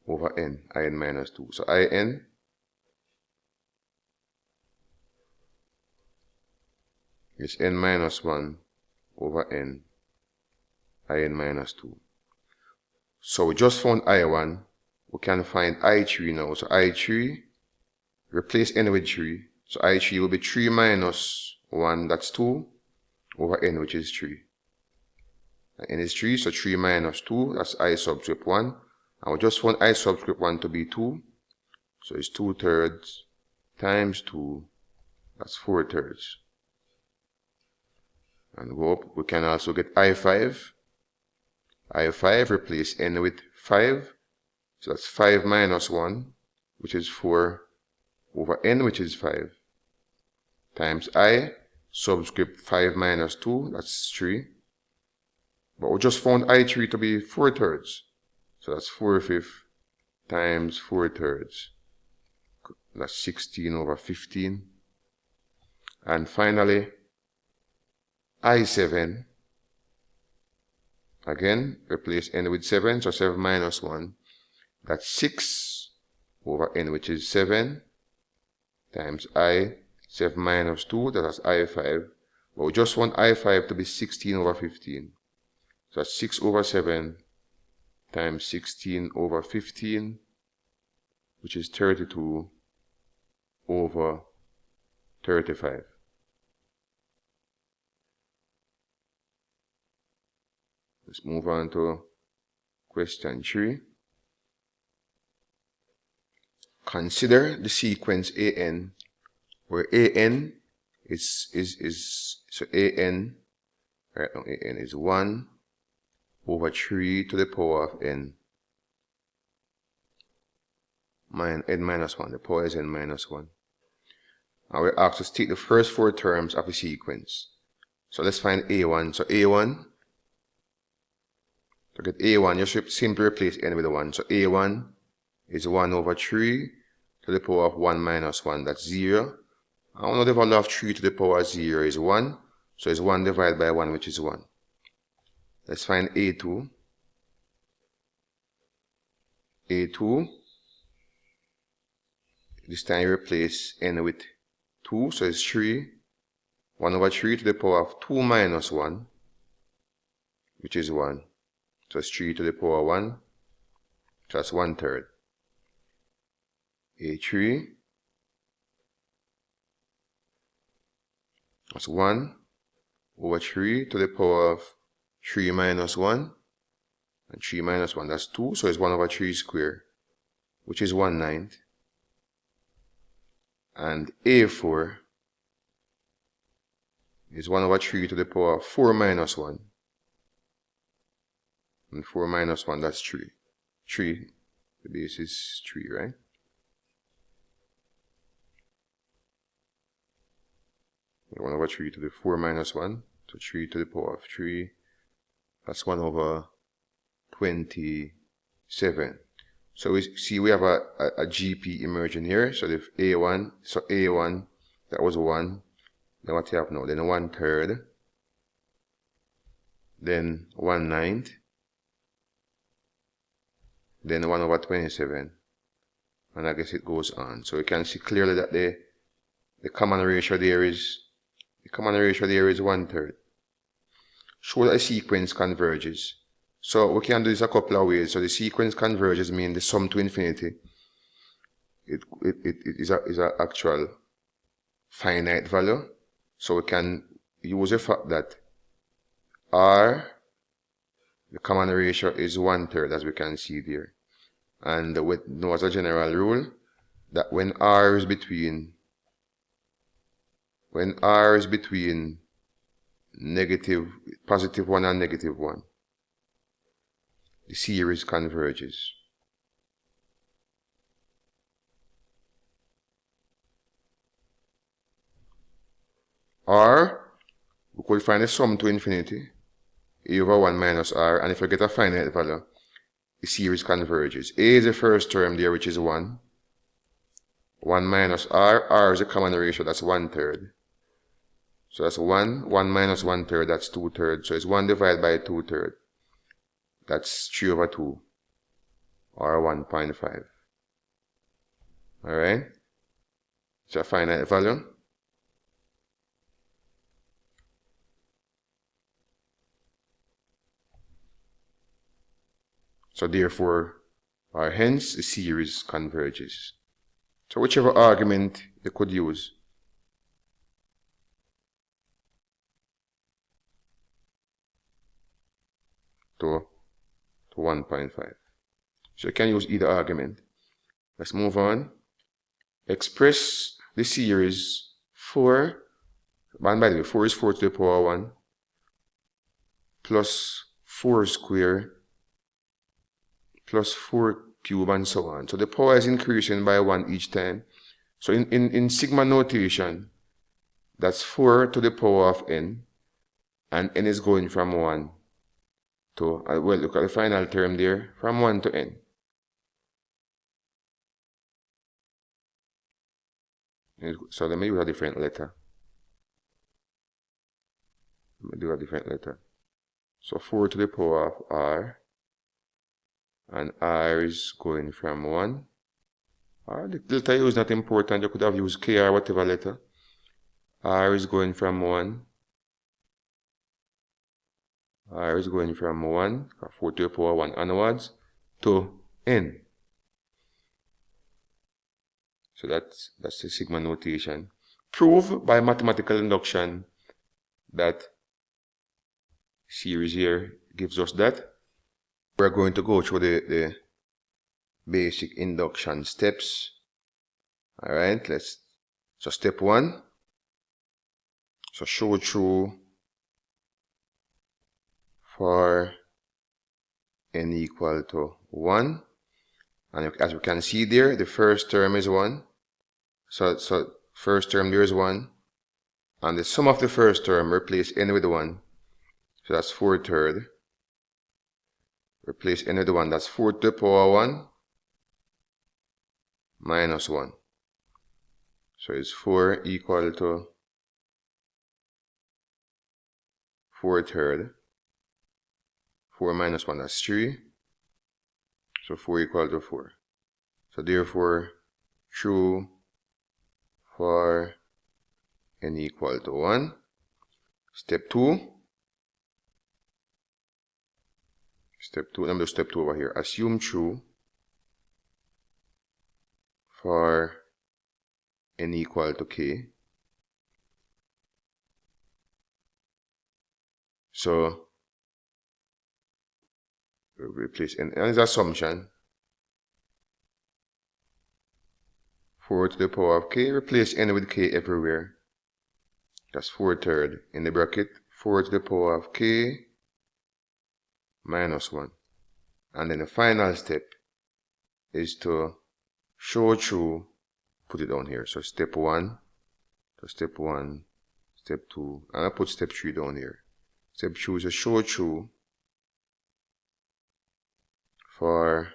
over n, In minus 2. So In is n minus 1 over n, In minus 2. So we just found I1, we can find I3 now. So I3, replace n with 3. So I3 will be 3 minus 1, that's 2, over n, which is 3. N is 3, so 3 minus 2, that's I subscript 1. And we just found I subscript 1 to be 2. So it's 2/3 times 2, that's 4/3. And go up, we can also get I5. I5, replace n with 5. So that's 5 minus 1, which is 4, over n, which is 5. Times I, subscript 5 minus 2, that's 3. But we just found I3 to be 4/3. So that's 4/5 times 4/3. That's 16 over 15. And finally, I7. Again, replace n with 7, so 7 minus 1. That's 6 over n, which is 7, times I, 7 minus 2, that's I5. But we just want I5 to be 16 over 15. So that's 6 over 7 times 16 over 15, which is 32 over 35. Let's move on to question 3. Consider the sequence AN, where AN so AN, right now AN is 1 over 3 to the power of n minus 1. The power is n minus 1. Now we're asked to state the first 4 terms of the sequence. So let's find A1. So A1, to get A1, you should simply replace n with a 1. So A1 is 1 over 3 to the power of 1 minus 1. That's 0. I know the value of 3 to the power of 0 is 1. So it's 1 divided by 1, which is 1. Let's find A2. A2, this time you replace n with 2. So it's 3. 1 over 3 to the power of 2 minus 1, which is 1. So it's 3 to the power 1. So that's 1/3. A3, that's 1 over 3 to the power of 3 minus 1. And 3 minus 1, that's 2. So it's 1 over 3 squared, which is 1/9. And A4 is 1 over 3 to the power of 4 minus 1. And 4 minus 1, that's 3. 3, the base is 3, right? And 1 over 3 to the 4 minus 1, so 3 to the power of 3, that's 1 over 27. So we see we have a GP emerging here. So if A1, that was 1. Then what you have now? Then 1/3. Then 1/9. Then 1 over 27. And I guess it goes on. So you can see clearly that the common ratio there is 1/3. Show that the sequence converges. So we can do this a couple of ways. So the sequence converges mean the sum to infinity. It is a actual finite value. So we can use the fact that R, the common ratio, is 1/3, as we can see there. And we know as a general rule that when R is between +1 and -1, the series converges. Or we could find the sum to infinity, a over 1 minus r, and if we get a finite value, the series converges. A is the first term there, which is 1. 1 minus r is a common ratio, that's 1/3. So that's 1 minus 1/3, that's 2/3. So it's 1 divided by 2/3. That's 3 over 2, or 1.5. Alright? It's a finite value. So therefore, or hence, the series converges. So whichever argument you could use to 1.5. So you can use either argument. Let's move on. Express the series 4, and by the way, 4 is 4 to the power 1, plus 4 squared, plus 4 cubed, and so on. So the power is increasing by 1 each time. So in sigma notation, that's 4 to the power of n, and n is going from 1 to, well, look at the final term there, from 1 to n. So let me use a different letter. Let me do a different letter. So 4 to the power of r, and r is going from 1. Or the letter U is not important, you could have used k or whatever letter. R is going from 1. R is going from 1, 4 to the power 1 onwards, to n. So that's the sigma notation. Prove by mathematical induction that series here gives us that. We're going to go through the basic induction steps. Alright, so step 1. So show true for n equal to 1. And as we can see there, the first term is 1. So first term there is 1. And the sum of the first term, replace n with 1. So that's 4/3. Replace n with 1. That's 4 to the power 1 minus 1. So it's 4 equal to 4/3. 4 minus 1, that's 3. So 4 equal to 4. So therefore, true for n equal to 1. Step 2. Let me do step 2 over here. Assume true for n equal to k. So replace n, and it's assumption. 4 to the power of k, replace n with k everywhere. That's 4/3 in the bracket. 4 to the power of k minus 1. And then the final step is to show through, put it down here. So step 1, step 2, and I put step 3 down here. Step 2 is a show through for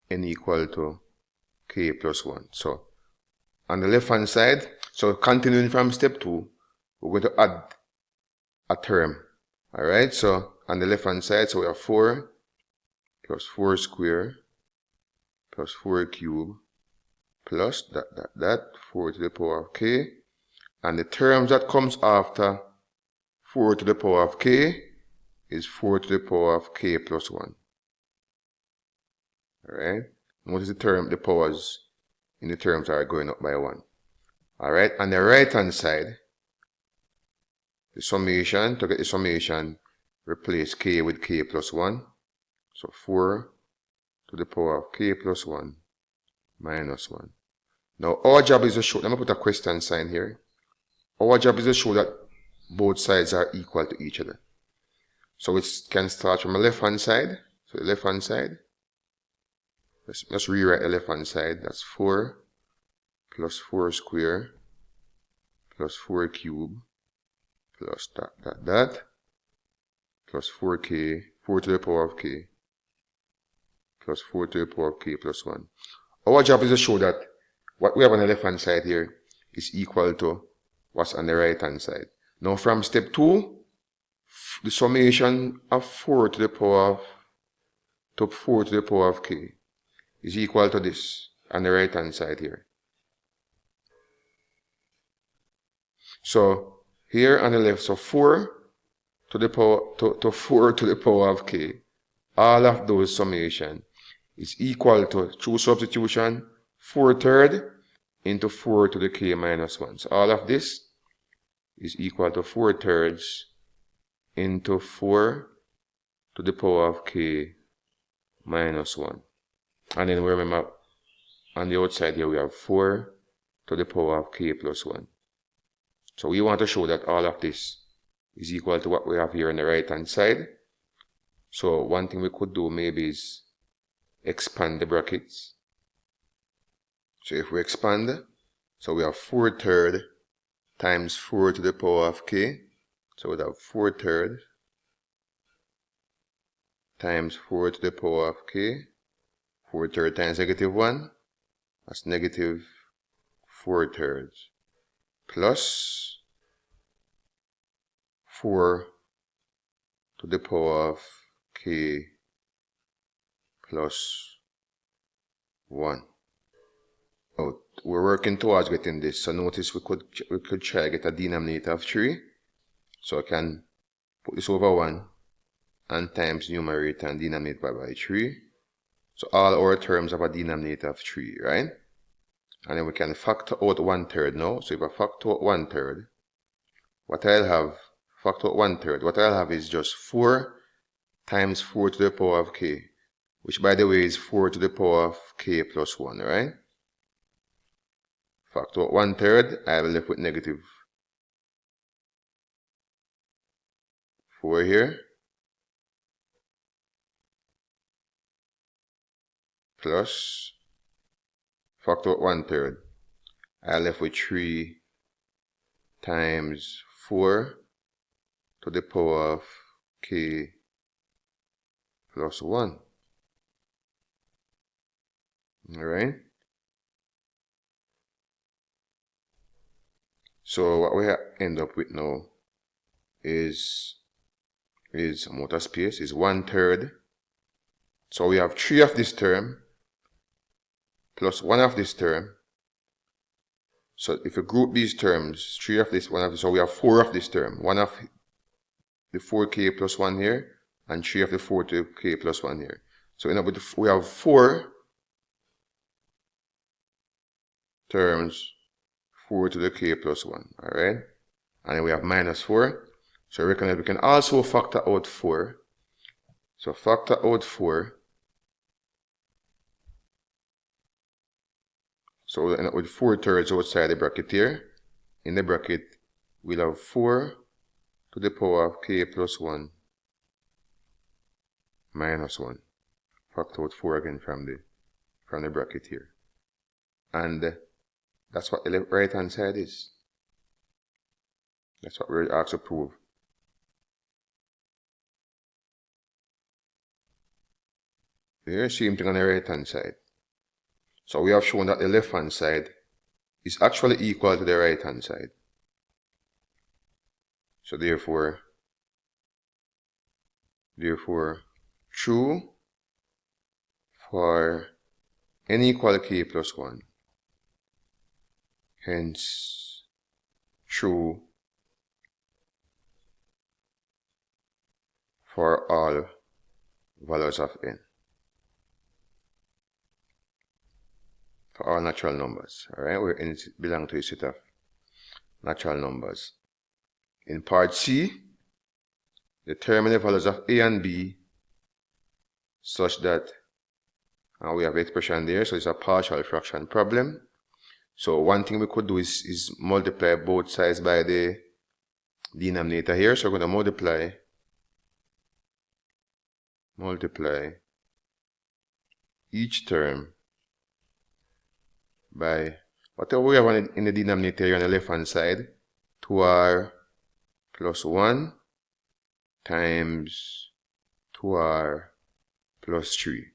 n equal to k plus 1. So on the left hand side, so continuing from step 2, we're going to add a term. Alright, so on the left hand side, so we have 4 plus 4 square plus 4 cube plus that 4 to the power of k. And the terms that comes after 4 to the power of k is 4 to the power of k plus 1. Alright, notice the powers in the terms are going up by 1. Alright, on the right hand side, the summation, to get the summation, replace k with k plus 1. So 4 to the power of k plus 1 minus 1. Now our job is to show, let me put a question sign here. Our job is to show that both sides are equal to each other. So it can start from the left hand side. So the left hand side, let's rewrite the left hand side. That's 4 plus 4 square plus 4 cube plus that plus 4k, 4 to the power of k plus 4 to the power of k plus 1. Our job is to show that what we have on the left hand side here is equal to what's on the right hand side. Now from step 2, the summation of 4 to the power of k is equal to this on the right hand side here. So here on the left, so 4 to the power of k, all of those summation is equal to, through substitution, 4/3 into 4 to the k minus 1. So all of this is equal to 4/3 into 4 to the power of k minus 1. And then remember, on the outside here we have 4 to the power of k plus 1. So we want to show that all of this is equal to what we have here on the right hand side. So one thing we could do maybe is expand the brackets. So if we expand, so we have 4/3 times 4 to the power of k. So we have 4/3 times 4 to the power of k. 4/3 times -1, that's negative 4/3 plus 4 to the power of k plus 1. Oh, we're working towards getting this. So notice we could try to get a denominator of 3. So I can put this over 1 and times numerator and denominator by 3. So all our terms have a denominator of 3, right? And then we can factor out 1/3 now. So if I factor out 1/3, what I'll have is just 4 times 4 to the power of k, which by the way is 4 to the power of k plus 1, right? Factor out 1/3, I'll be left with negative 4 here, plus factor out 1/3, I'll left with 3 times 4 to the power of k plus 1. Alright? So what we end up with now is amount of space is 1/3. So we have 3 of this term plus 1 of this term. So if we group these terms, 3 of this, 1 of this, so we have 4 of this term. 1 of the 4k plus 1 here, and 3 of the 4k plus 1 here. So we have 4 terms, 4 to the k plus 1, alright? And then we have minus 4. So we can also factor out 4. So factor out 4. So we'll end up with 4/3 outside the bracket here. In the bracket, we'll have 4 to the power of k plus 1 minus 1. Factor out 4 again from the bracket here. And that's what the right hand side is. That's what we're asked to prove. Here's the same thing on the right hand side. So we have shown that the left hand side is actually equal to the right hand side. So therefore true for n equal k plus 1. Hence true for all values of n. For all natural numbers. Alright, where n belongs to a set of natural numbers. In part C, determine the values of a and b such that we have the expression there, so it's a partial fraction problem. So one thing we could do is multiply both sides by the denominator here. So we're going to multiply each term by whatever we have in the denominator here on the left hand side, 2r plus 1 times 2r plus 3.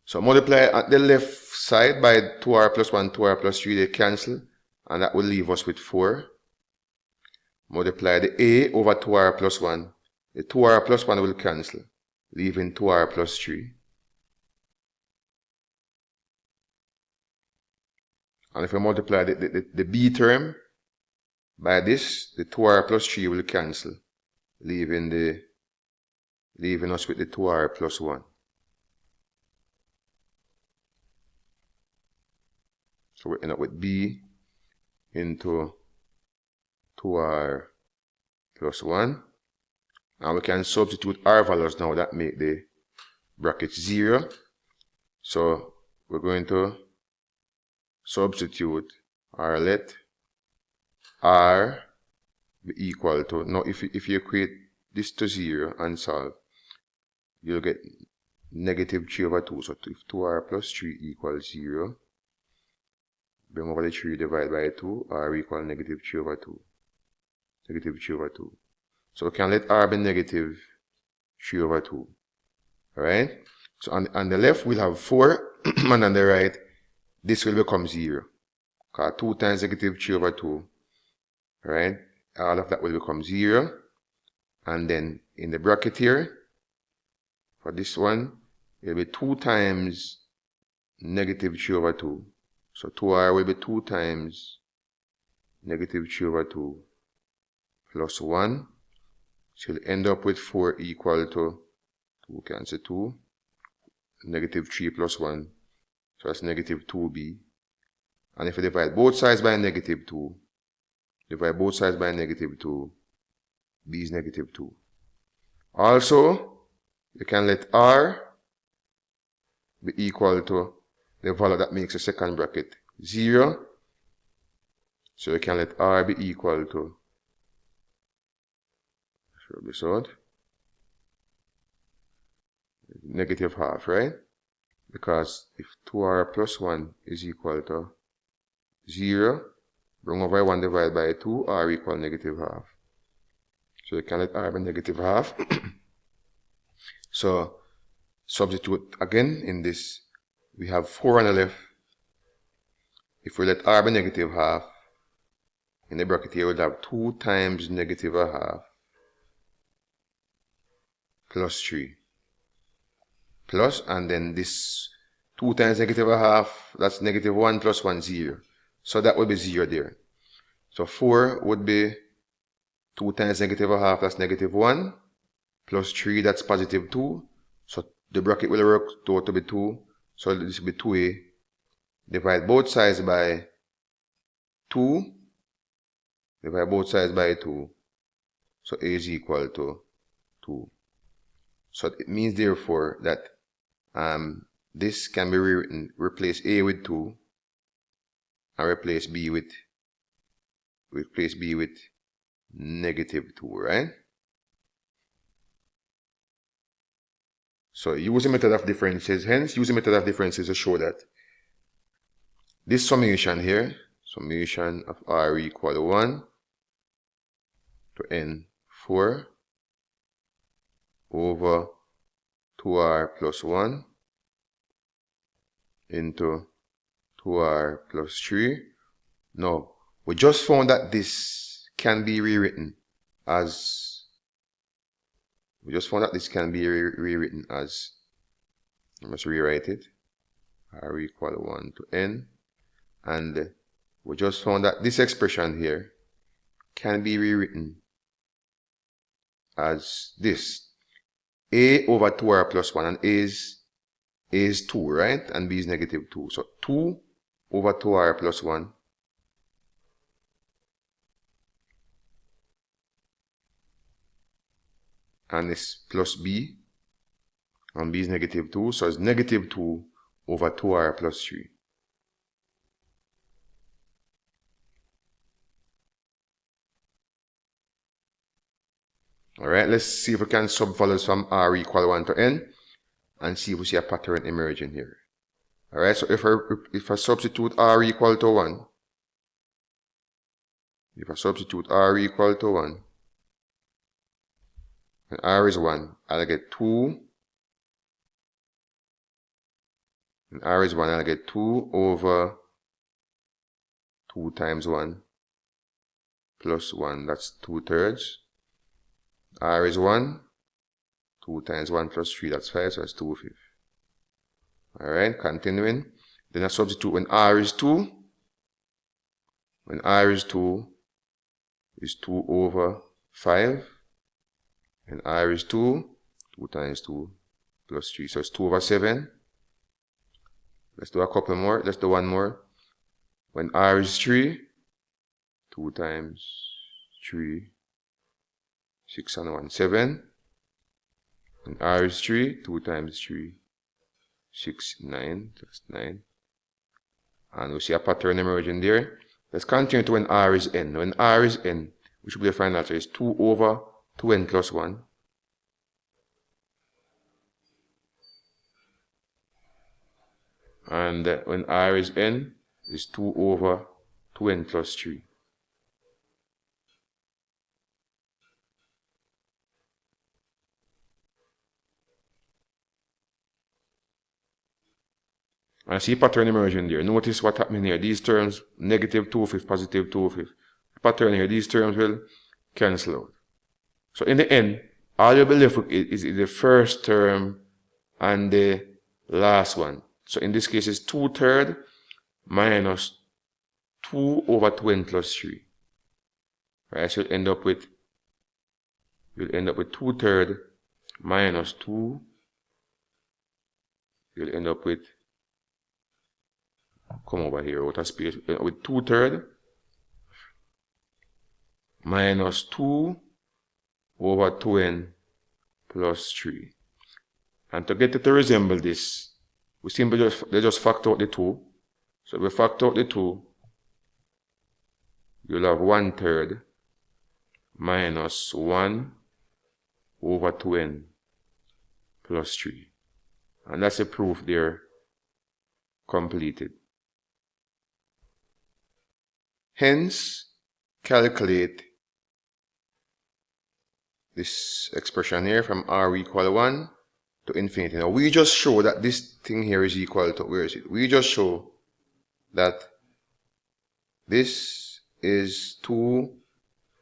So multiply at the left side by 2r plus 1, 2r plus 3, they cancel, and that will leave us with 4. Multiply the a over 2r plus 1, the 2r plus 1 will cancel, leaving 2r plus 3. And if we multiply the b term by this, the 2r plus 3 will cancel, leaving us with the 2r plus 1. So we end up with b into 2r plus 1. And we can substitute our values now that make the bracket 0. So we're going to substitute or let r be equal to, now if you equate this to 0 and solve, you'll get negative 3 over 2. So if 2r plus 3 equals 0, bring over the 3 divided by 2, r equal negative 3 over 2. Negative 3 over 2. So we can let r be negative 3 over 2. Alright? So on the left we'll have 4, and on the right this will become 0. Because 2 times negative 3 over 2. Alright? All of that will become 0. And then in the bracket here, for this one, it will be 2 times negative 3 over 2. So 2r will be 2 times negative 3 over 2 plus 1. So you'll end up with 4 equal to 2 cancel 2. Negative 3 plus 1. So that's negative 2b. And if you divide both sides by negative 2, b is negative 2. Also, you can let r be equal to the value that makes the second bracket 0. So you can let r be equal to, should be solved, negative half, right? Because if 2r plus 1 is equal to 0, bring over 1 divided by 2, r equal negative half. So you can let r be negative half. So substitute again in this. We have 4 on the left. If we let r be negative half, in the bracket here we'll have 2 times negative a half plus 3. Plus, and then this 2 times negative a half, that's negative 1 plus 1, 0. So that would be 0 there. So 4 would be 2 times negative a half, that's negative 1, plus 3, that's positive 2. So the bracket will work out to be 2. So this will be 2a. Divide both sides by 2. Divide both sides by 2. So a is equal to 2. So it means therefore that this can be rewritten, replace a with 2 and replace b with negative 2, right? So use a method of differences, hence use a method of differences to show that this summation here, summation of r equal to 1 to n 4 over 2r plus 1 into 2r plus 3. Now, we just found that this can be rewritten as, I must rewrite it, r equal to 1 to n, and we just found that this expression here can be rewritten as this, a over 2r plus 1, and a is 2, right? And b is negative 2. So 2 over 2r plus 1 and it's plus b, and b is negative 2, so it's negative 2 over 2r plus 3. Alright, let's see if we can subfollow some r equal 1 to n and see if we see a pattern emerging here. Alright, so if I substitute r equal to 1, and r is 1, I'll get 2, and r is 1, I'll get 2 over 2 times 1 plus 1, that's 2/3. R is 1, 2 times 1 plus 3, that's 5, so that's 2/5. Alright, continuing. Then I substitute when r is 2. When r is 2, is 2 over 5. And r is 2, 2 times 2 plus 3, so it's 2 over 7. Let's do a couple more. Let's do one more. When r is 3, 2 times 3, 6 and 1, 7. And r is 3, 2 times 3, 6, 9, that's 9. And we see a pattern emerging there. Let's continue to when r is n. When r is n, we should be able to find that is 2 over 2n plus 1. And when r is n, is 2 over 2n plus 3. I see pattern emerging there. Notice what happening here. These terms, negative 2/5, positive 2/5. Pattern here, these terms will cancel out. So in the end, all you'll be left with is the first term and the last one. So in this case, it's 2/3 minus 2 over 2n plus 3. Right, so you'll end up with 2/3 minus 2. You'll end up with, come over here, out of space, with 2/3 minus 2 over 2n plus 3. And to get it to resemble this, we simply just factor out the 2. So if we factor out the 2, you'll have 1/3 minus 1 over 2n plus 3. And that's a proof there completed. Hence, calculate this expression here from r equal to 1 to infinity. Now, we just show that this thing here is equal to, where is it? We just show that this is 2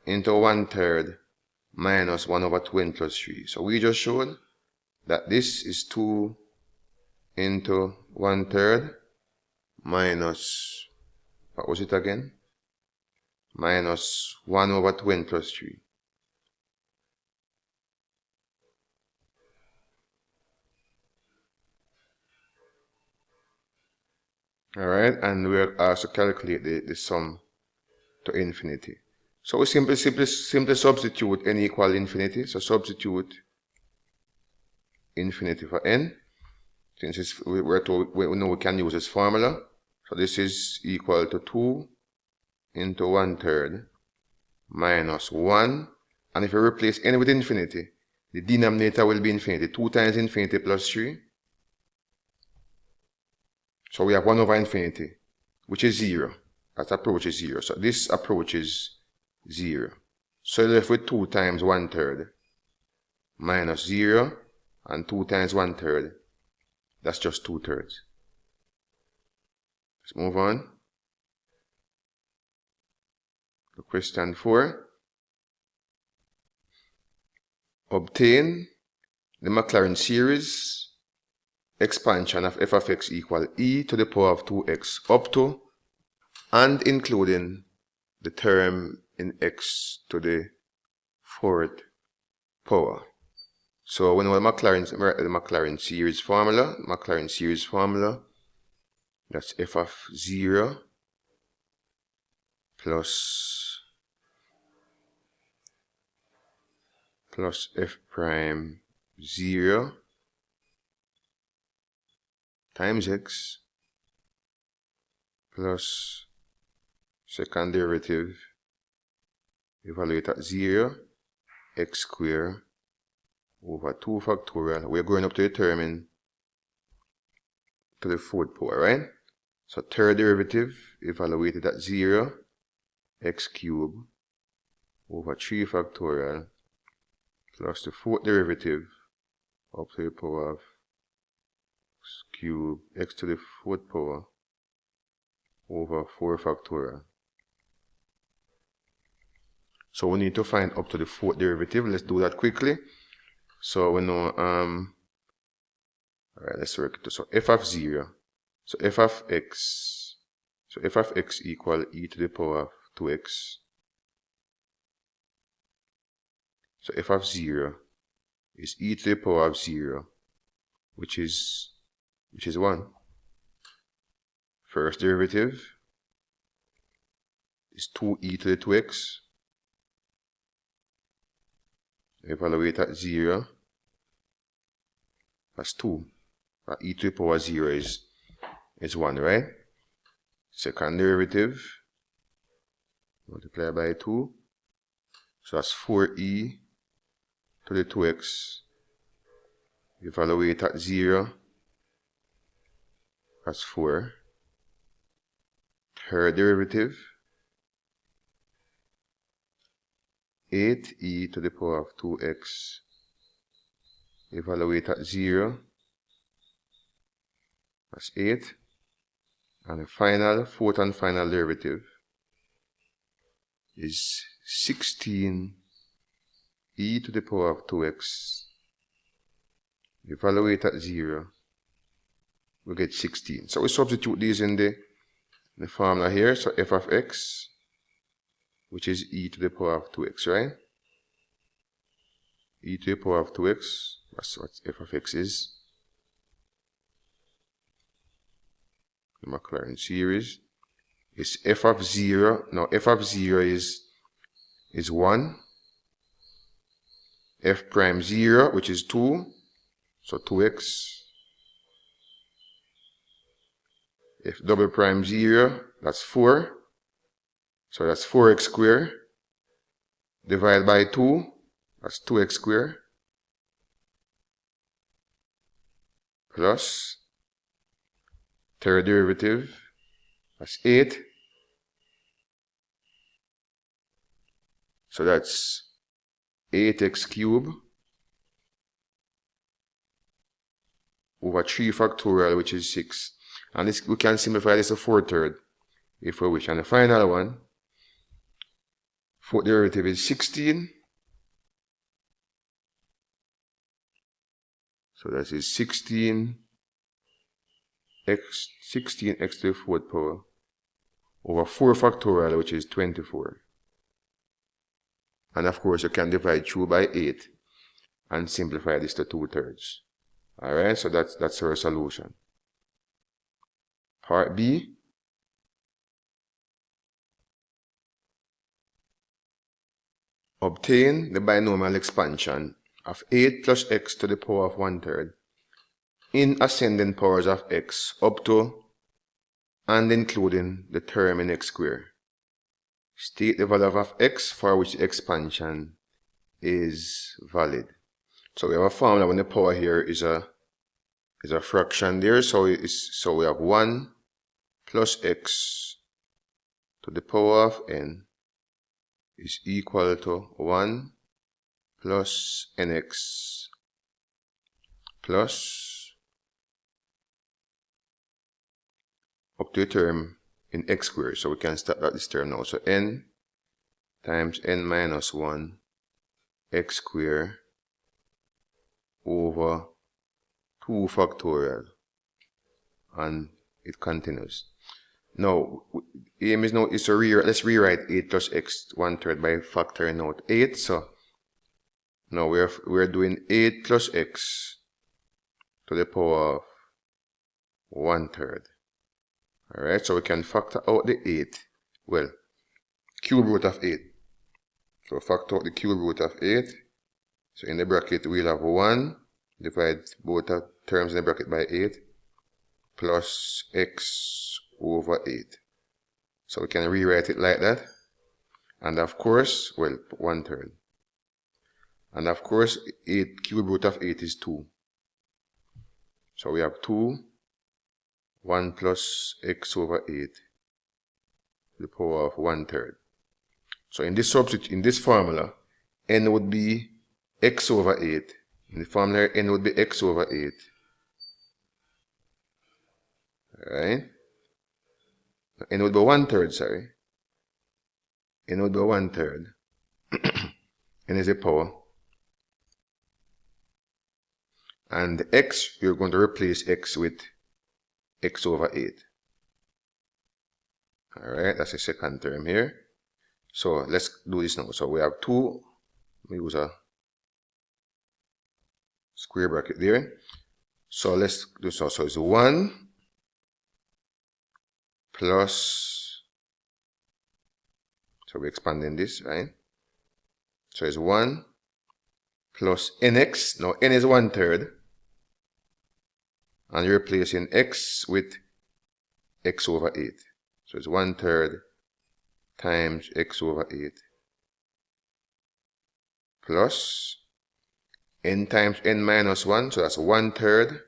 into 1/3 minus 1 over 2n plus 3. So we just showed that this is 2 into 1/3 minus, what was it again? Minus 1 over 2n plus 3. Alright, and we'll also calculate the sum to infinity. So we simply substitute n equal infinity. So substitute infinity for n. Since we're told, we know we can use this formula. So this is equal to 2 into 1/3 minus 1. And if you replace n with infinity, the denominator will be infinity. 2 times infinity plus 3. So we have 1 over infinity, which is 0. That approaches 0. So this approaches 0. So you're left with 2 times 1/3 minus 0, and 2 times 1/3. That's just 2/3. Let's move on to question 4. Obtain the Maclaurin series expansion of f of x equal e to the power of 2x up to and including the term in x to the 4th power. So we know the Maclaurin series formula. Maclaurin series formula, that's f of 0 plus f prime 0 times x plus second derivative evaluate at 0 x squared over 2 factorial. We're going up to the term to the 4th power, right? So third derivative evaluated at 0 x cubed over 3 factorial plus the 4th derivative up to the power of x cubed x to the 4th power over 4 factorial. So we need to find up to the 4th derivative. Let's do that quickly. So we know, alright, let's work it. So f of 0. So f of x. So f of x equal e to the power of 2x. So f of 0 is e to the power of 0, which is 1. First derivative is 2e to the 2x. Evaluate at 0. That's 2. E to the power 0 is 1, right? Second derivative, multiply by 2. So that's 4e to the 2x. Evaluate at 0. That's 4. Third derivative, 8e to the power of 2x. Evaluate at 0. That's 8. And the final, fourth and final derivative is 16e to the power of 2x. Evaluate at 0. We get 16. So we substitute these in the formula here. So f of x, which is e to the power of 2x, right? E to the power of 2x, that's what f of x is. The Maclaurin series is f of 0. Now f of 0 is 1. F prime 0, which is 2. So 2x. F double prime 0, that's 4. So that's 4x squared. Divide by 2, that's 2x squared. Plus third derivative, that's 8. So that's 8x cubed over 3 factorial, which is 6. And this, we can simplify this to 4/3 if we wish. And the final one, fourth derivative is 16. So that is 16x to the 4th power over 4 factorial, which is 24. And of course, you can divide through by 8 and simplify this to 2/3. Alright, so that's our solution. Part B. Obtain the binomial expansion of 8 plus x to the power of 1/3 in ascending powers of x up to and including the term in x squared. State the value of x for which the expansion is valid. So we have a formula when the power here is a fraction there, so we have 1 plus x to the power of n is equal to 1 plus nx plus up to a term in x squared. So we can start at this term now. So n times n minus 1 x squared over 2 factorial, and it continues. Now, aim is now is to let's rewrite 8 plus x 1/3 by factoring out 8. So now we're doing 8 plus x to the power of 1/3. Alright, so we can factor out the 8. Well, cube root of 8. So factor out the cube root of 8. So in the bracket we'll have 1, divide both terms in the bracket by 8, plus x over 8. So we can rewrite it like that. And of course, well, 1/3. And of course, 8 cube root of 8 is 2. So we have 2, 1 plus x over 8 to the power of 1/3. So in this formula, n would be x over 8. In the formula, n would be x over 8. Alright? N would be 1/3, sorry. N would be 1/3. N is a power. And the x, you're going to replace x with x over 8. Alright, that's the second term here. So let's do this now. So we have 2, we use a square bracket there. So let's do so. So it's 1 plus, so we're expanding this, right? So it's 1 plus nx. Now n is 1/3. And you're replacing x with x over 8. So it's 1/3 times x over 8 plus n times n minus 1. So that's 1/3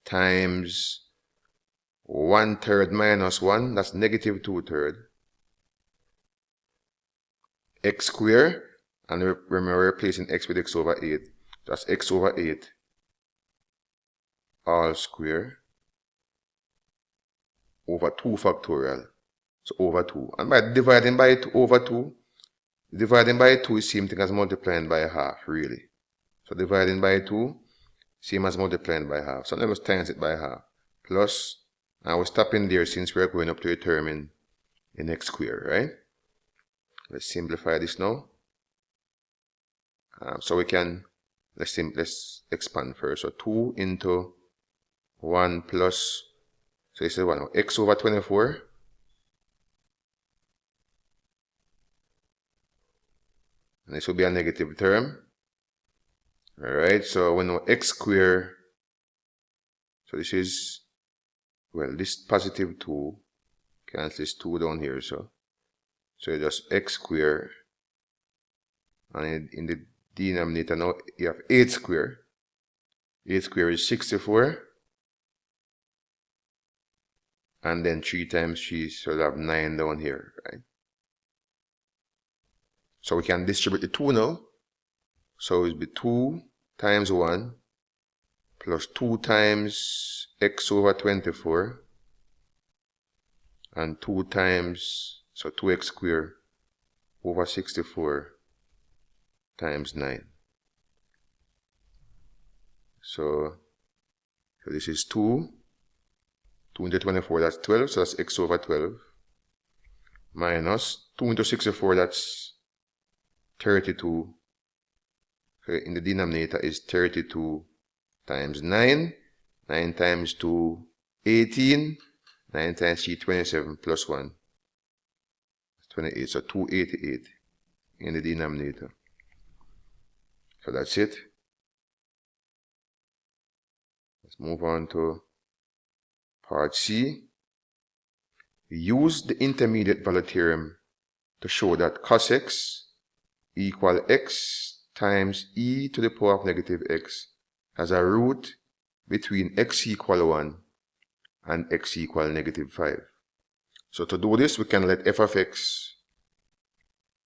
times 1/3 minus 1. That's negative 2/3 x squared. And remember, we're replacing x with x over 8. That's x over 8 all square over 2 factorial. So over 2. And by dividing by 2 over 2, dividing by 2 is same thing as multiplying by half, really. So dividing by 2, same as multiplying by half. So let us times it by half. Plus, and we're stopping there since we're going up to a term in x squared, right? Let's simplify this now. So we can, let's expand first. So 2 into 1 plus, so this is 1, x over 24. And this will be a negative term. Alright, so we know x squared, so this is, well, this positive 2 cancels this 2 down here, so it's just x squared, and in the denominator now you have 8 squared. 8 squared is 64, and then 3 times 3, so you have 9 down here, right? So we can distribute the 2 now. So it will be 2 times 1 plus 2 times x over 24 and 2 times, so 2x squared over 64 times 9. So this is 2 into 24, that's 12, so that's x over 12, minus 2 into 64, that's 32. So in the denominator is 32 times 9. 9 times 2, 18. 9 times 3, 27, plus 1, 28. So 288 in the denominator. So that's it. Let's move on to part C. Use the intermediate value theorem to show that cos x equal x times e to the power of negative x has a root between x equal 1 and x equal negative 5. So to do this, we can let f of x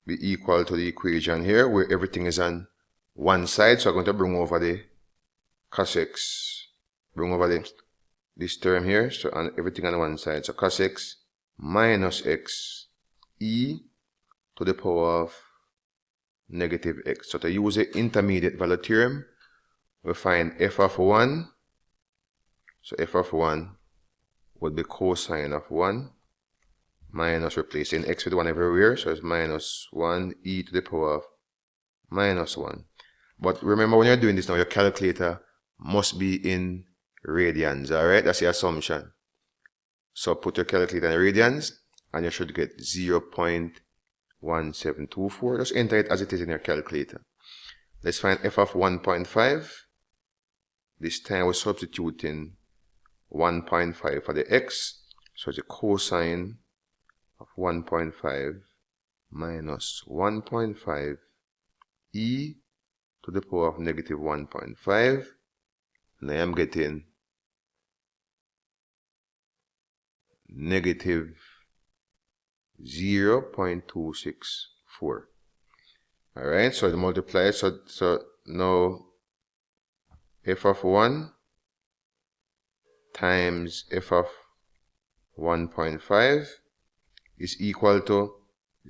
be equal to the equation here where everything is on one side. So I'm going to bring over the cos x, bring over this term here, so and everything on one side. So cos x minus x e to the power of negative x. So to use the intermediate value theorem, we find f of 1. So f of 1 would be cosine of 1 minus replacing x with 1 everywhere. So it's minus 1 e to the power of minus 1. But remember, when you're doing this now, your calculator must be in radians. Alright, that's the assumption. So put your calculator in radians and you should get 0.1724. Just enter it as it is in your calculator. Let's find f of 1.5. This time we're substituting 1.5 for the x. So it's a cosine of 1.5 minus 1.5 e to the power of negative 1.5. And I am getting negative 0.264. Alright, so the multiply, so now f of 1 times f of 1.5 is equal to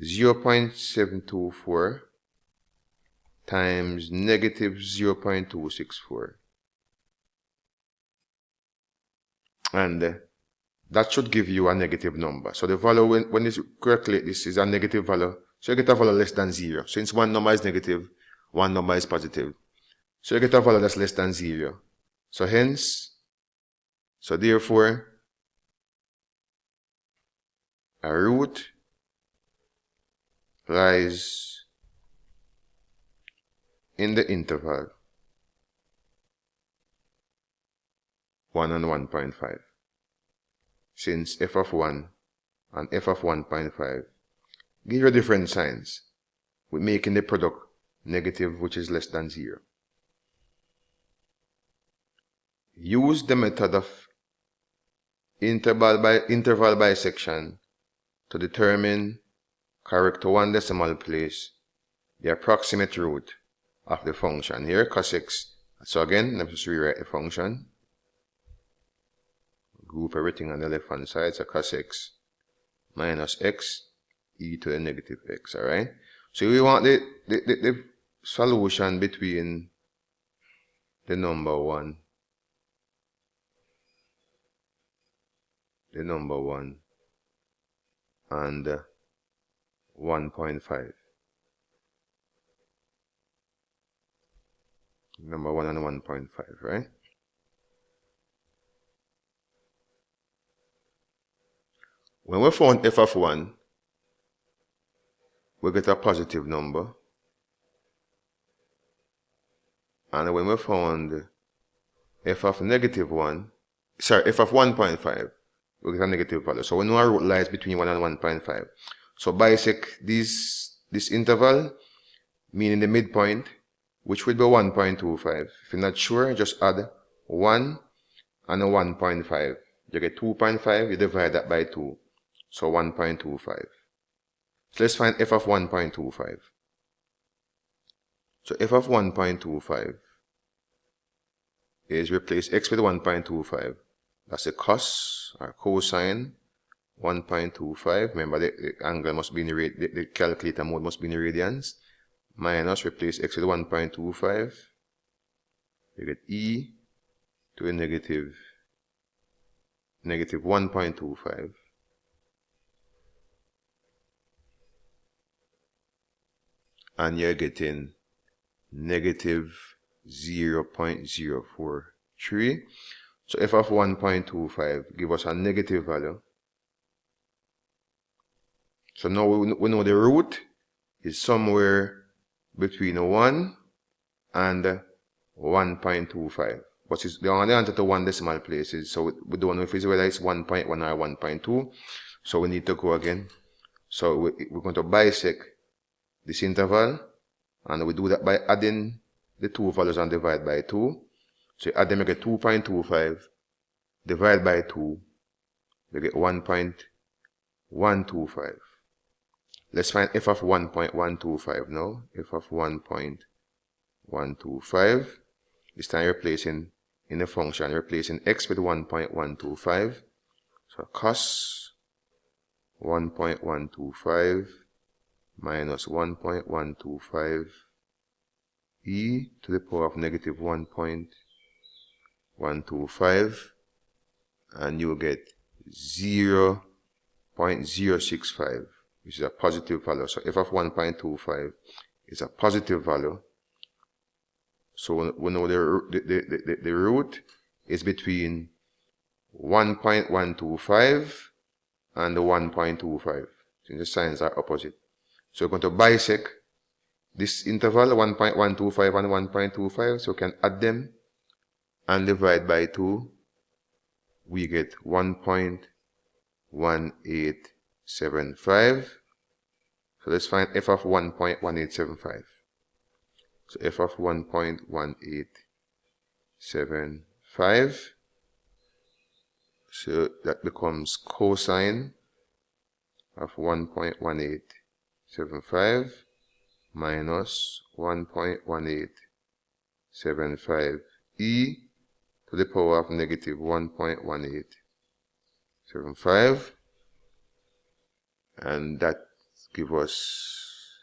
0.724 times negative 0.264. And that should give you a negative number. So the value, when you calculate this, is a negative value. So you get a value less than 0. Since one number is negative, one number is positive. So you get a value that's less than 0. So hence, so therefore, a root lies in the interval 1 and 1.5. Since f of 1 and f of 1.5 give you different signs, with making the product negative, which is less than 0. Use the method of interval bisection to determine, correct to one decimal place, the approximate root of the function. Here, cos x. So again, let me just rewrite the function. Group everything on the left hand side. So cos x minus x e to the negative x. Alright? So we want the solution between the number 1, and 1.5. Number 1 and 1.5, right? When we found f of 1, we get a positive number. And when we found f of negative 1, f of 1.5, we get a negative value. So we know our root lies between 1 and 1.5. So bisect this interval, meaning the midpoint, which would be 1.25. If you're not sure, just add 1 and a 1.5. You get 2.5, you divide that by 2. So 1.25. So let's find f of 1.25. So f of 1.25 is replace x with 1.25. That's a cos or cosine 1.25. Remember the angle must be in the calculator mode must be in the radians. Minus, replace x with 1.25. You get e to a negative 1.25. And you're getting negative 0.043. So f of 1.25 give us a negative value. So now we know the root is somewhere between 1 and 1.25. But they only enter to one decimal places, so we don't know if it's whether it's 1.1 or 1.2. So we need to go again. So we're going to bisect this interval, and we do that by adding the two values and divide by 2. So you add them, you get 2.25, divide by 2, you get 1.125. Let's find f of 1.125 now. F of 1.125. This time replacing in the function, replacing x with 1.125. So cos 1.125 minus 1.125 e to the power of negative 1.125, and you get 0.065, which is a positive value. So f of 1.25 is a positive value. So we know the root is between 1.125 and 1.25. So the signs are opposite. So we're going to bisect this interval, 1.125 and 1.25. So we can add them and divide by 2. We get 1.1875. So let's find f of 1.1875. So f of 1.1875. So that becomes cosine of 1.1875 minus 1.1875 e to the power of negative 1.1875, and that gives us,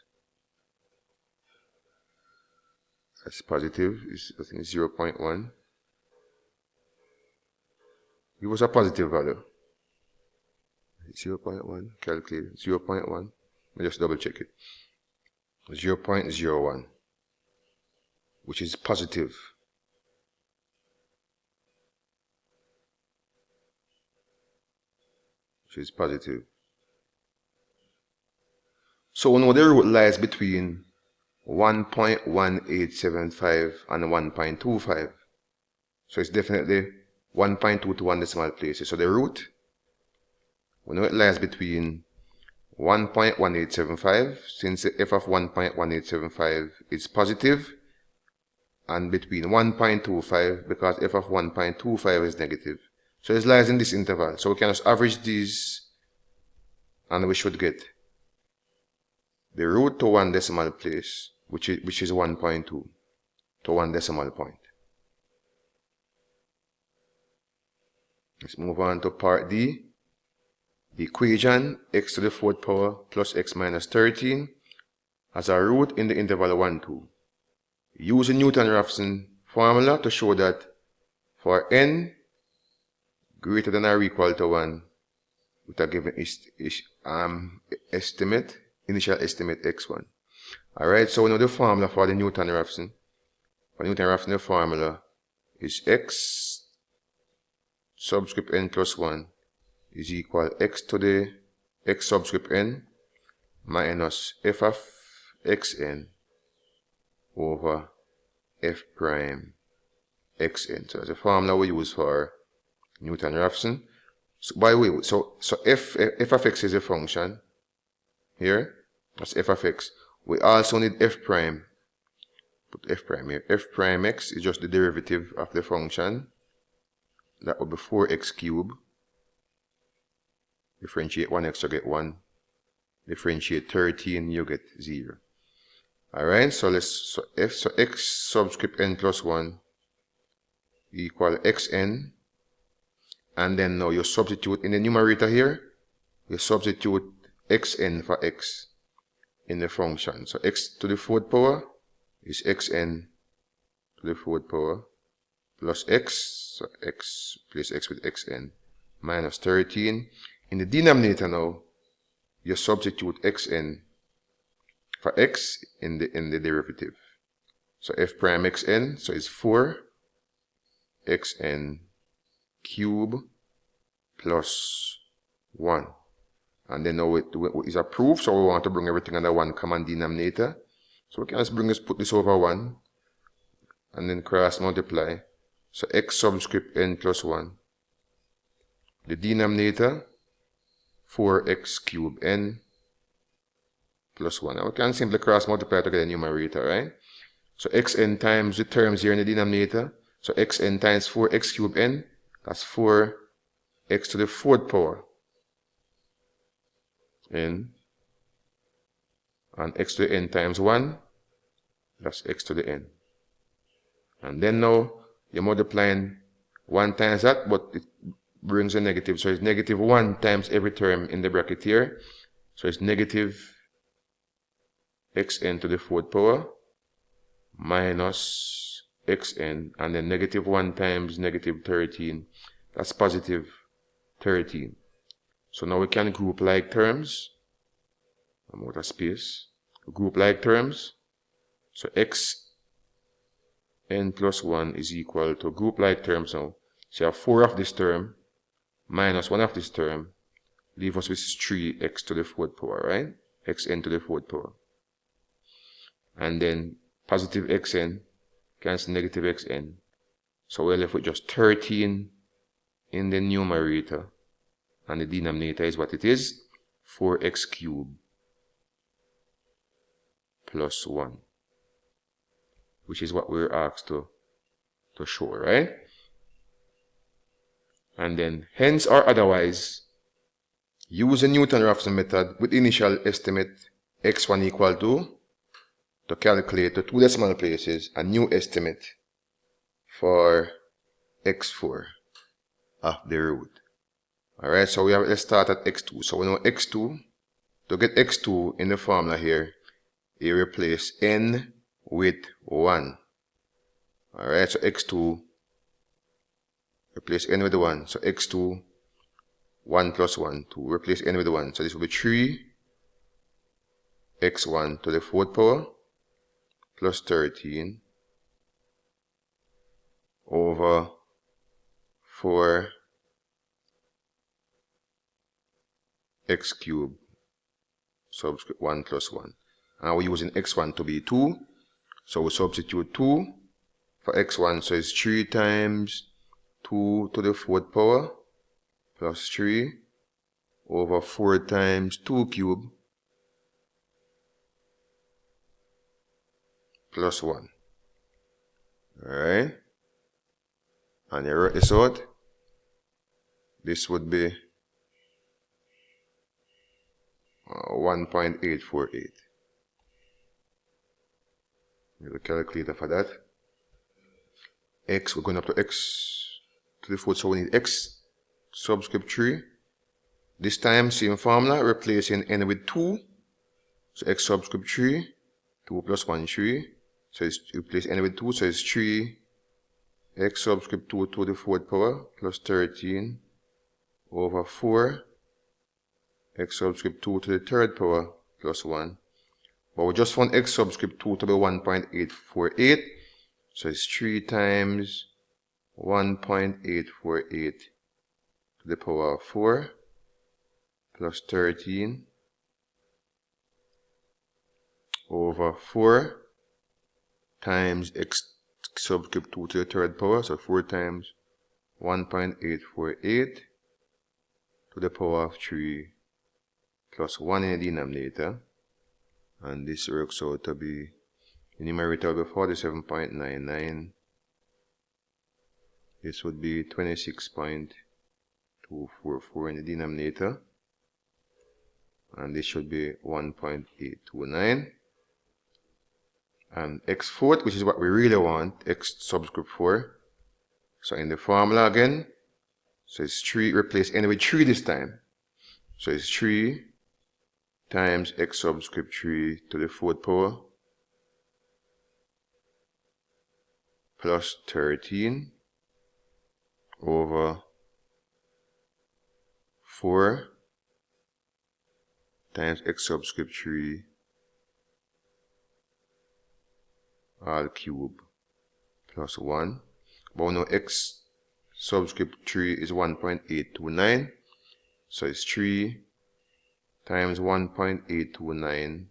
as positive, I think 0.1. Give us a positive value. 0.1, calculate 0.1. Let me just double check it. 0.01, which is positive. Which is positive. So we know the root lies between 1.1875 and 1.25. So it's definitely 1.2 to 1 decimal places. So the root, we know it lies between 1.1875, since the f of 1.1875 is positive, and between 1.25, because f of 1.25 is negative. So it lies in this interval. So we can just average these, and we should get the root to 1 decimal place, which is 1.2 to 1 decimal point. Let's move on to part D. The equation x to the 4th power plus x minus 13 has a root in the interval 1, 2. Use the Newton-Raphson formula to show that for n greater than or equal to 1 with a given initial estimate x1. Alright, so we know the formula for the Newton-Raphson. For Newton-Raphson, the formula is x subscript n plus 1 is equal x to the x subscript n minus f of xn over f prime xn. So that's the formula we use for Newton-Raphson. So by the way, so f of x is a function here. That's f of x. We also need f prime. Put f prime here. F prime x is just the derivative of the function. That would be 4x cubed. Differentiate 1x, you get 1. Differentiate 13, you get 0. Alright, so x subscript n plus 1 equal xn. And then now you substitute in the numerator here, you substitute xn for x in the function. So x to the 4th power is xn to the 4th power plus x, so x place x with xn minus 13. In the denominator now, you substitute xn for x in the derivative. So f prime xn, so it's 4 xn cube plus 1. And then now it is a proof, so we want to bring everything under one common denominator. So we can just put this over 1. and then cross multiply. So x subscript n plus 1. The denominator 4x cubed n plus 1. Now we can simply cross multiply to get a numerator, right? So xn times the terms here in the denominator. So xn times 4x cubed n, that's 4x to the 4th power n, and x to the n times 1, that's x to the n. And then now you're multiplying 1 times that, but it brings a negative, so it's negative 1 times every term in the bracket here. So it's negative xn to the 4th power minus xn, and then negative 1 times negative 13, that's positive 13. So now we can group like terms. I'm out of space. Group like terms. So xn plus 1 is equal to group like terms now. So you have 4 of this term minus 1 of this term. Leave us with 3x to the 4th power, right? xn to the 4th power. And then positive xn cancel negative xn. So we're left with just 13 in the numerator. And the denominator is what it is, 4x cubed plus 1. Which is what we're asked to show, right? And then, hence or otherwise, use the Newton-Raphson method with initial estimate x1 equal to calculate the 2 decimal places a new estimate for x4 of the root. Alright, so let's start at x2. So we know x2, to get x2 in the formula here, you replace n with 1. Alright, so x2, replace n with 1. So x2, 1 plus 1, 2. Replace n with 1. So this will be 3 x1 to the 4th power plus 13 over 4 x cubed subscript 1 plus 1. And we're using x1 to be 2. So we substitute 2 for x1. So it's 3 times 2 to the 4th power plus 3 over 4 times 2 cubed plus 1. Alright. And you write this out. This would be 1.848. Use a calculator for that. X, we're going up to x to the 4th, so we need x subscript 3. This time, same formula, replacing n with 2. So x subscript 3, 2 plus 1, 3. So it's replace n with 2, so it's 3 x subscript 2 to the 4th power plus 13 over 4 x subscript 2 to the 3rd power plus 1. But we just found x subscript 2 to be 1.848. So it's 3 times 1.848 to the power of 4 plus 13 over 4 times x subscript 2 to the 3rd power. So 4 times 1.848 to the power of 3 plus 1 in the denominator. And this works out to be, the numerator will be 47.99. This would be 26.244 in the denominator. And this should be 1.829. And x4, which is what we really want, x subscript 4. So in the formula again, so it's 3, replace n with 3 this time. So it's 3 times x subscript 3 to the 4th power plus 13 over 4 times x subscript 3 all cube plus 1. But now x subscript 3 is 1.829. So it's 3 times 1.829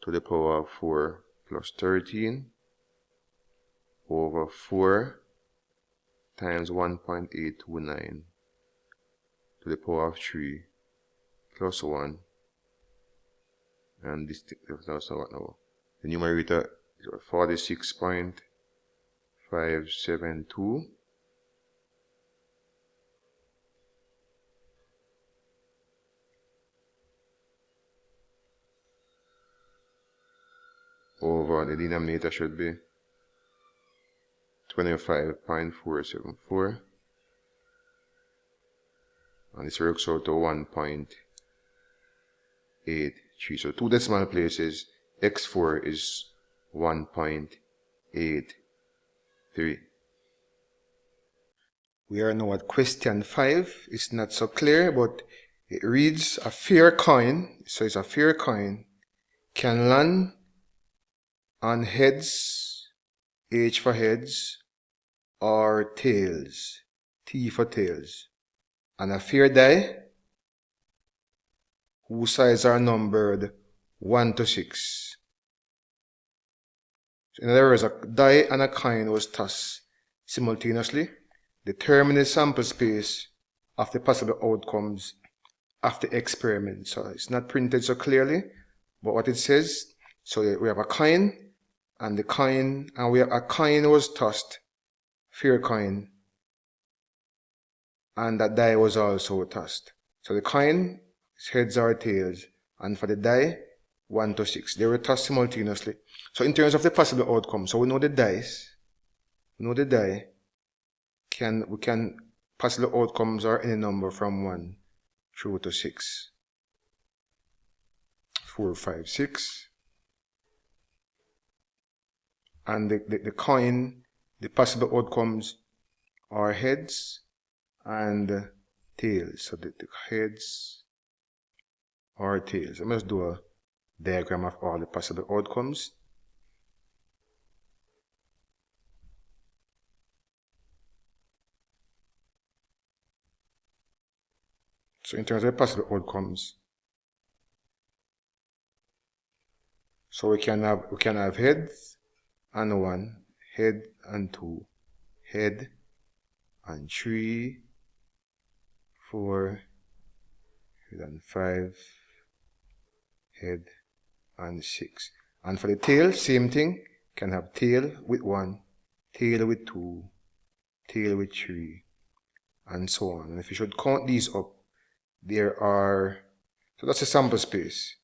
to the power of 4 plus 13 over 4 times 1.829 to the power of 3 plus 1, and this so what now? The numerator is 46.572 over the denominator should be 25.474, and this works out to 1.83. So two decimal places, x4 is 1.83. We are now at question 5. It's not so clear, but it reads, a fair coin, so it's a fair coin, can land on heads, H for heads, or tails, T for tails, and a fair die whose sides are numbered 1 to 6. So in other words, a die and a coin was tossed simultaneously. Determine the sample space of the possible outcomes of the experiment. So it's not printed so clearly, but what it says, so we have a coin, and the coin, and we have a coin was tossed, fair coin, and that die was also tossed. So the coin is heads or tails, and for the die, 1 to 6. They were tossed simultaneously. So in terms of the possible outcome, so we know the dice, we can possible outcomes are any number from 1 through to 6. 4, 5, 6. And the coin, the possible outcomes are heads and tails. So the heads or tails. I must do a diagram of all the possible outcomes. So in terms of the possible outcomes, so we can have heads and 1, head and 2, head and 3, 4, head and 5, head and 6. And for the tail, same thing, can have tail with 1, tail with 2, tail with 3, and so on. And if you should count these up, there are, so that's a sample space,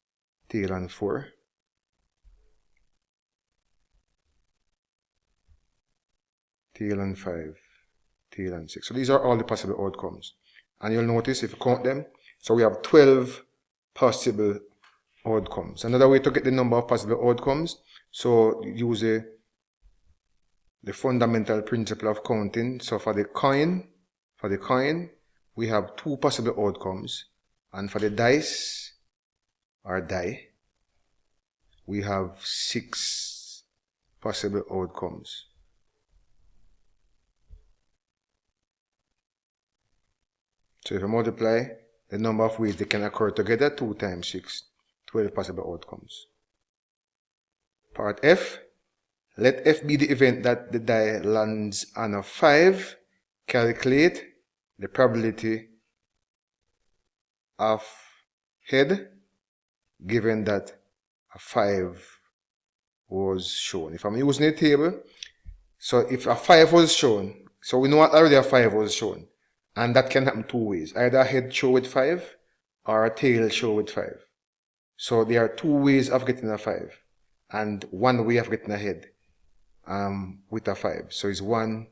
tail and 4, tail and 5, tail and 6. So these are all the possible outcomes. And you'll notice if you count them, so we have 12 possible outcomes. Another way to get the number of possible outcomes, so use the fundamental principle of counting. So for the coin, we have 2 possible outcomes, and for the dice or die, we have 6 possible outcomes. So if you multiply the number of ways they can occur together, 2 times 6, 12 possible outcomes. Part F, let F be the event that the die lands on a 5. Calculate the probability of head given that a 5 was shown. If I'm using a table, so if a 5 was shown, so we know already a 5 was shown, and that can happen 2 ways. Either a head show with 5 or a tail show with 5. So there are 2 ways of getting a 5 and 1 way of getting a head with a 5. So it's 1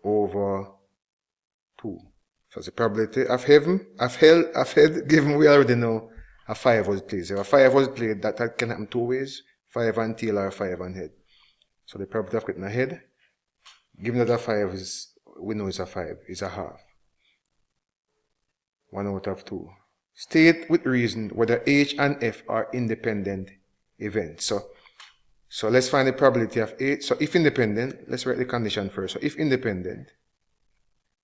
over 2. So the probability of head given we already know a 5 was played. So if a 5 was played, that can happen 2 ways, 5 on tail or 5 on head. So the probability of getting a head, given that a 5 is, we know it's a 5, is a half. 1 out of 2. State with reason whether H and F are independent events. So let's find the probability of H. So if independent, let's write the condition first. So if independent,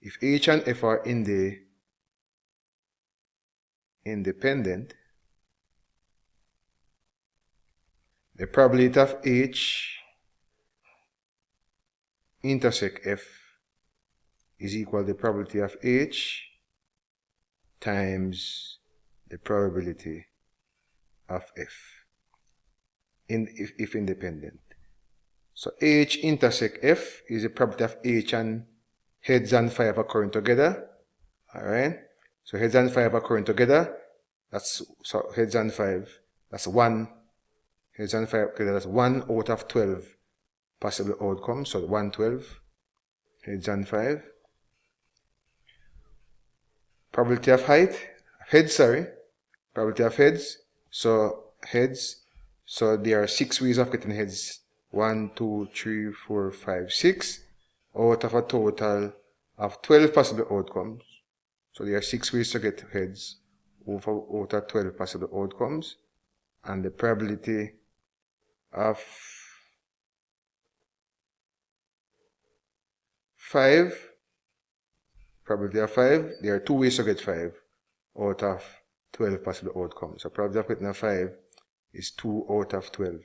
if H and F are independent, the probability of H intersect f is equal to the probability of h times the probability of f, if independent. So h intersect f is the probability of h and heads and 5 occurring together. Alright, so heads and 5 occurring together, that's, so heads and 5, that's 1, heads and 5 together, that's 1 out of 12 possible outcomes, so 112, heads and 5. Probability of probability of heads, so heads, so there are 6 ways of getting heads, 1, 2, 3, 4, 5, 6, out of a total of 12 possible outcomes. So there are 6 ways to get heads out of 12 possible outcomes, and the probability of 5, there are 2 ways to get 5 out of 12 possible outcomes. So probability of getting a 5 is 2 out of 12.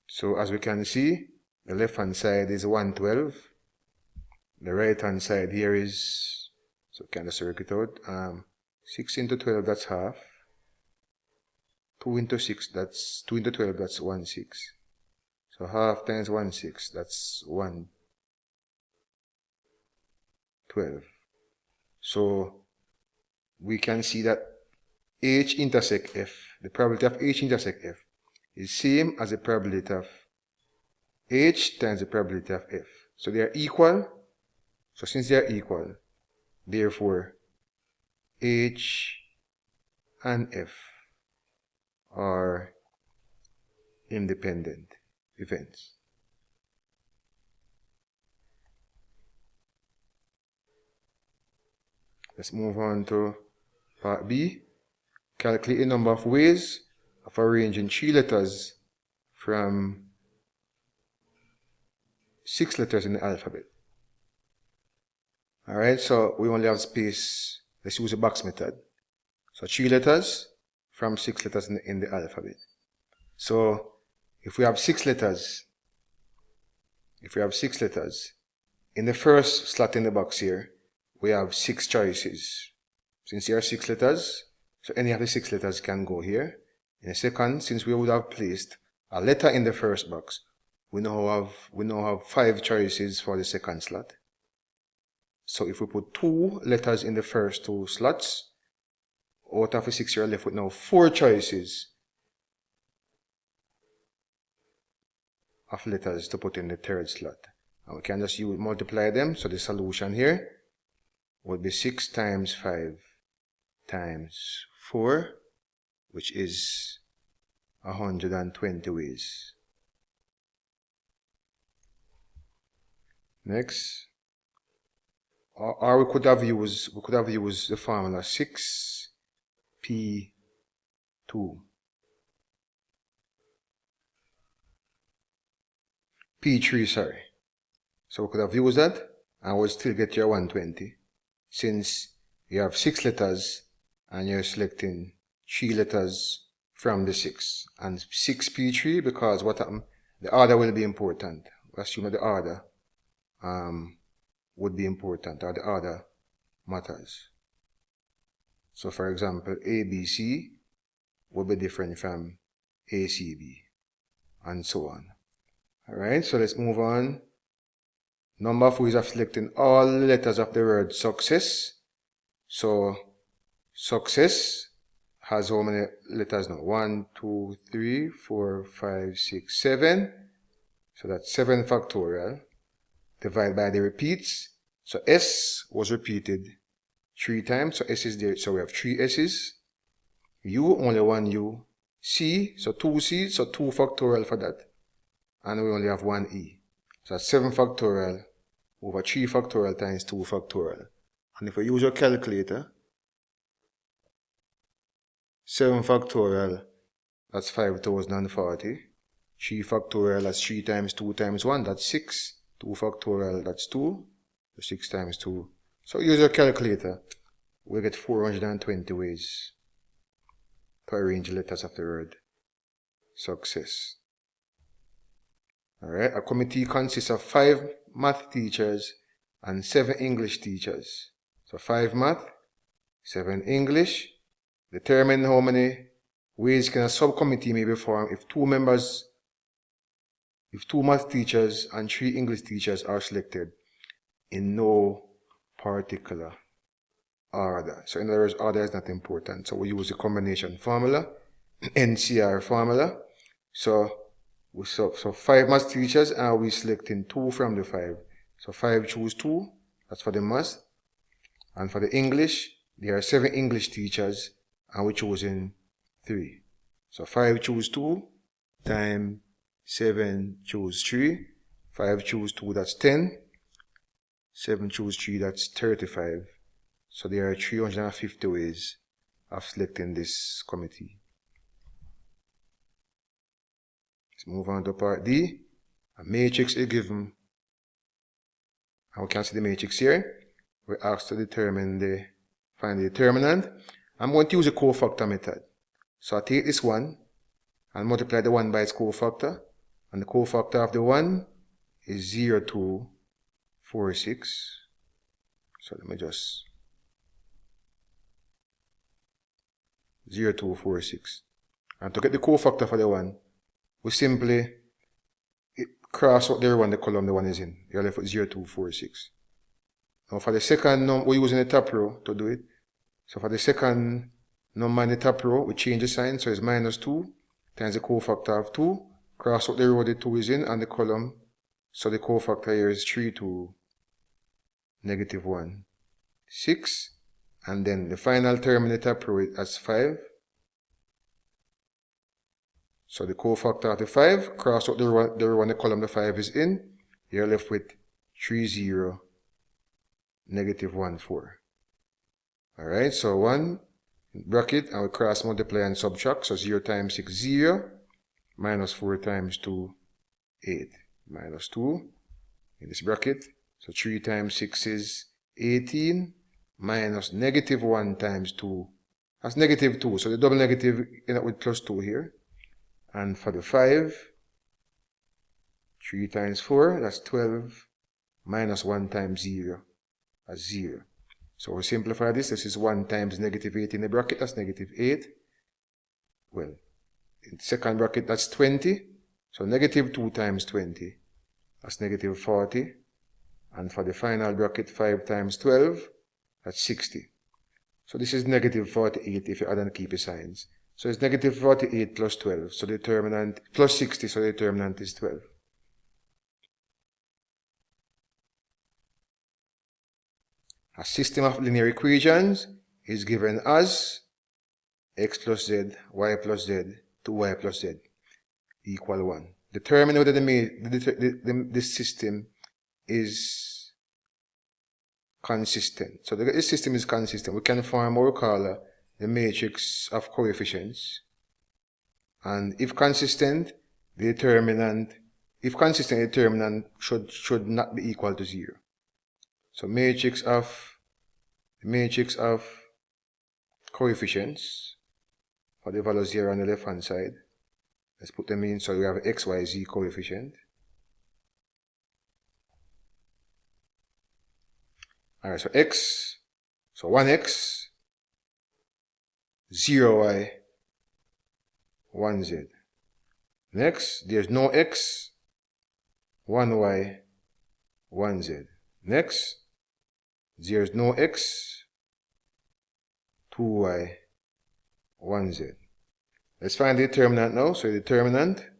So as we can see, the left hand side is 112. The right hand side here is, so kind of circle it out, 6 into 12, that's half. 2 into 6, that's 2 into 12, that's 1 6. So half times 1 6, that's 1 12. So we can see that h intersect f, the probability of h intersect f, is same as the probability of h times the probability of f. So they are equal. So since they are equal, therefore h and f are independent events. Let's move on to part B. Calculate a number of ways of arranging 3 letters from 6 letters in the alphabet. Alright, so we only have space. Let's use the box method. So 3 letters from 6 letters in the alphabet. So if we have 6 letters, in the first slot in the box here, we have 6 choices. Since there are 6 letters, so any of the 6 letters can go here. In the second, since we would have placed a letter in the first box, we now have 5 choices for the second slot. So if we put 2 letters in the first 2 slots, out of the 6 you're left with now 4 choices of letters to put in the third slot. And we can just multiply them. So the solution here would be 6 times 5 times 4, which is 120 ways. Next, or we could have used the formula 6p2. P3, sorry. So we could have used that and we'll still get your 120, since you have 6 letters and you're selecting 3 letters from the 6. And 6p3, because what happened, the order will be important. We assume that the order would be important, or the order matters. So for example, ABC would be different from ACB, and so on. Alright, so let's move on. Number of ways of selecting all letters of the word success. So success has how many letters now? 1, 2, 3, 4, 5, 6, 7. So that's 7 factorial. Divide by the repeats. So S was repeated 3 times. So S is there. So we have 3 S's. U, only 1 U. C, so 2 C's. So 2 factorial for that. And we only have 1 E. So that's 7 factorial over 3 factorial times 2 factorial. And if we use your calculator, 7 factorial, that's 5040. 3 factorial, that's 3 times 2 times 1, that's 6. 2 factorial, that's 2. So 6 times 2. So use your calculator. We'll get 420 ways to arrange the letters of the word success. Alright, a committee consists of 5 math teachers and 7 English teachers. So 5 math, 7 English. Determine how many ways can a subcommittee may be formed if 2 math teachers and 3 English teachers are selected in no particular order. So in other words, order is not important. So we use the combination formula, NCR formula. So 5 math teachers, and we selecting 2 from the 5. So 5 choose 2, that's for the math. And for the English, there are 7 English teachers, and we're choosing 3. So 5 choose 2, times 7 choose 3. 5 choose 2, that's 10. 7 choose 3, that's 35. So there are 350 ways of selecting this committee. Let's move on to part D. A matrix is given, and we can see the matrix here. We're asked to find the determinant. I'm going to use a cofactor method. So I take this 1 and multiply the 1 by its cofactor, and the cofactor of the 1 is 0.246. So let me just 0.246. And to get the cofactor for the 1, we simply cross out the row and the column the 1 is in. You're left with 0.246. Now for the second number, we're using the top row to do it. So for the second number in the top row, we change the sign, so it's -2 times the cofactor of 2. Cross out the row the 2 is in and the column. So the cofactor here is 3 to -1, 6. And then the final term in the top row is 5. So the cofactor of the 5, cross out the row and the column the 5 is in. You're left with 30, -14. Alright, so 1 bracket, and we cross multiply and subtract. So 0 times 6, 0. -4 times 2, 8. -2 in this bracket. So 3 times 6 is 18. Minus -1 times 2. That's -2. So the double negative end up with +2 here. And for the 5, 3 times 4, that's 12. -1 times 0, that's 0. So we simplify this. This is 1 times -8 in the bracket, that's -8. Well, in the second bracket, that's 20. So -2 times 20, that's -40. And for the final bracket, 5 times 12, that's 60. So this is -48 if you add and keep the signs. So it's -48 plus 12. So the determinant plus 60, so the determinant is 12. A system of linear equations is given as x plus z, y plus z, 2y plus z equal 1. Determine whether this system is consistent. So this system is consistent. We can form what we call the matrix of coefficients. And if consistent, the determinant should not be equal to 0. So matrix of coefficients for the values here on the left hand side. Let's put them in. So we have x, y, z coefficient. Alright, so x, so 1x, 0y, 1z. Next, there's no x, 1y, 1z. Next, there's no x, 2y, 1z. Let's find the determinant now. So the determinant,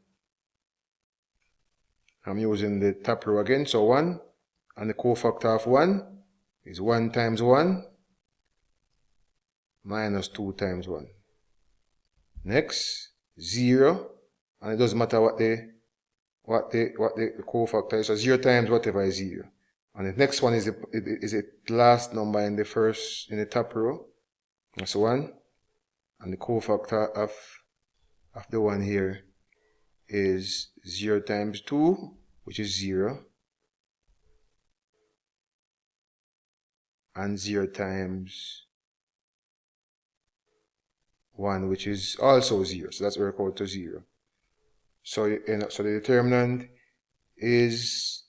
I'm using the top row again. So 1, and the cofactor of 1 is 1 times 1 minus 2 times 1. Next, 0, and it doesn't matter what the cofactor is. So 0 times whatever is 0. And the next one is the last number in the top row. That's 1. And the cofactor of the one here is 0 times 2, which is 0. And 0 times 1, which is also 0. So that's work out to 0. So, so the determinant is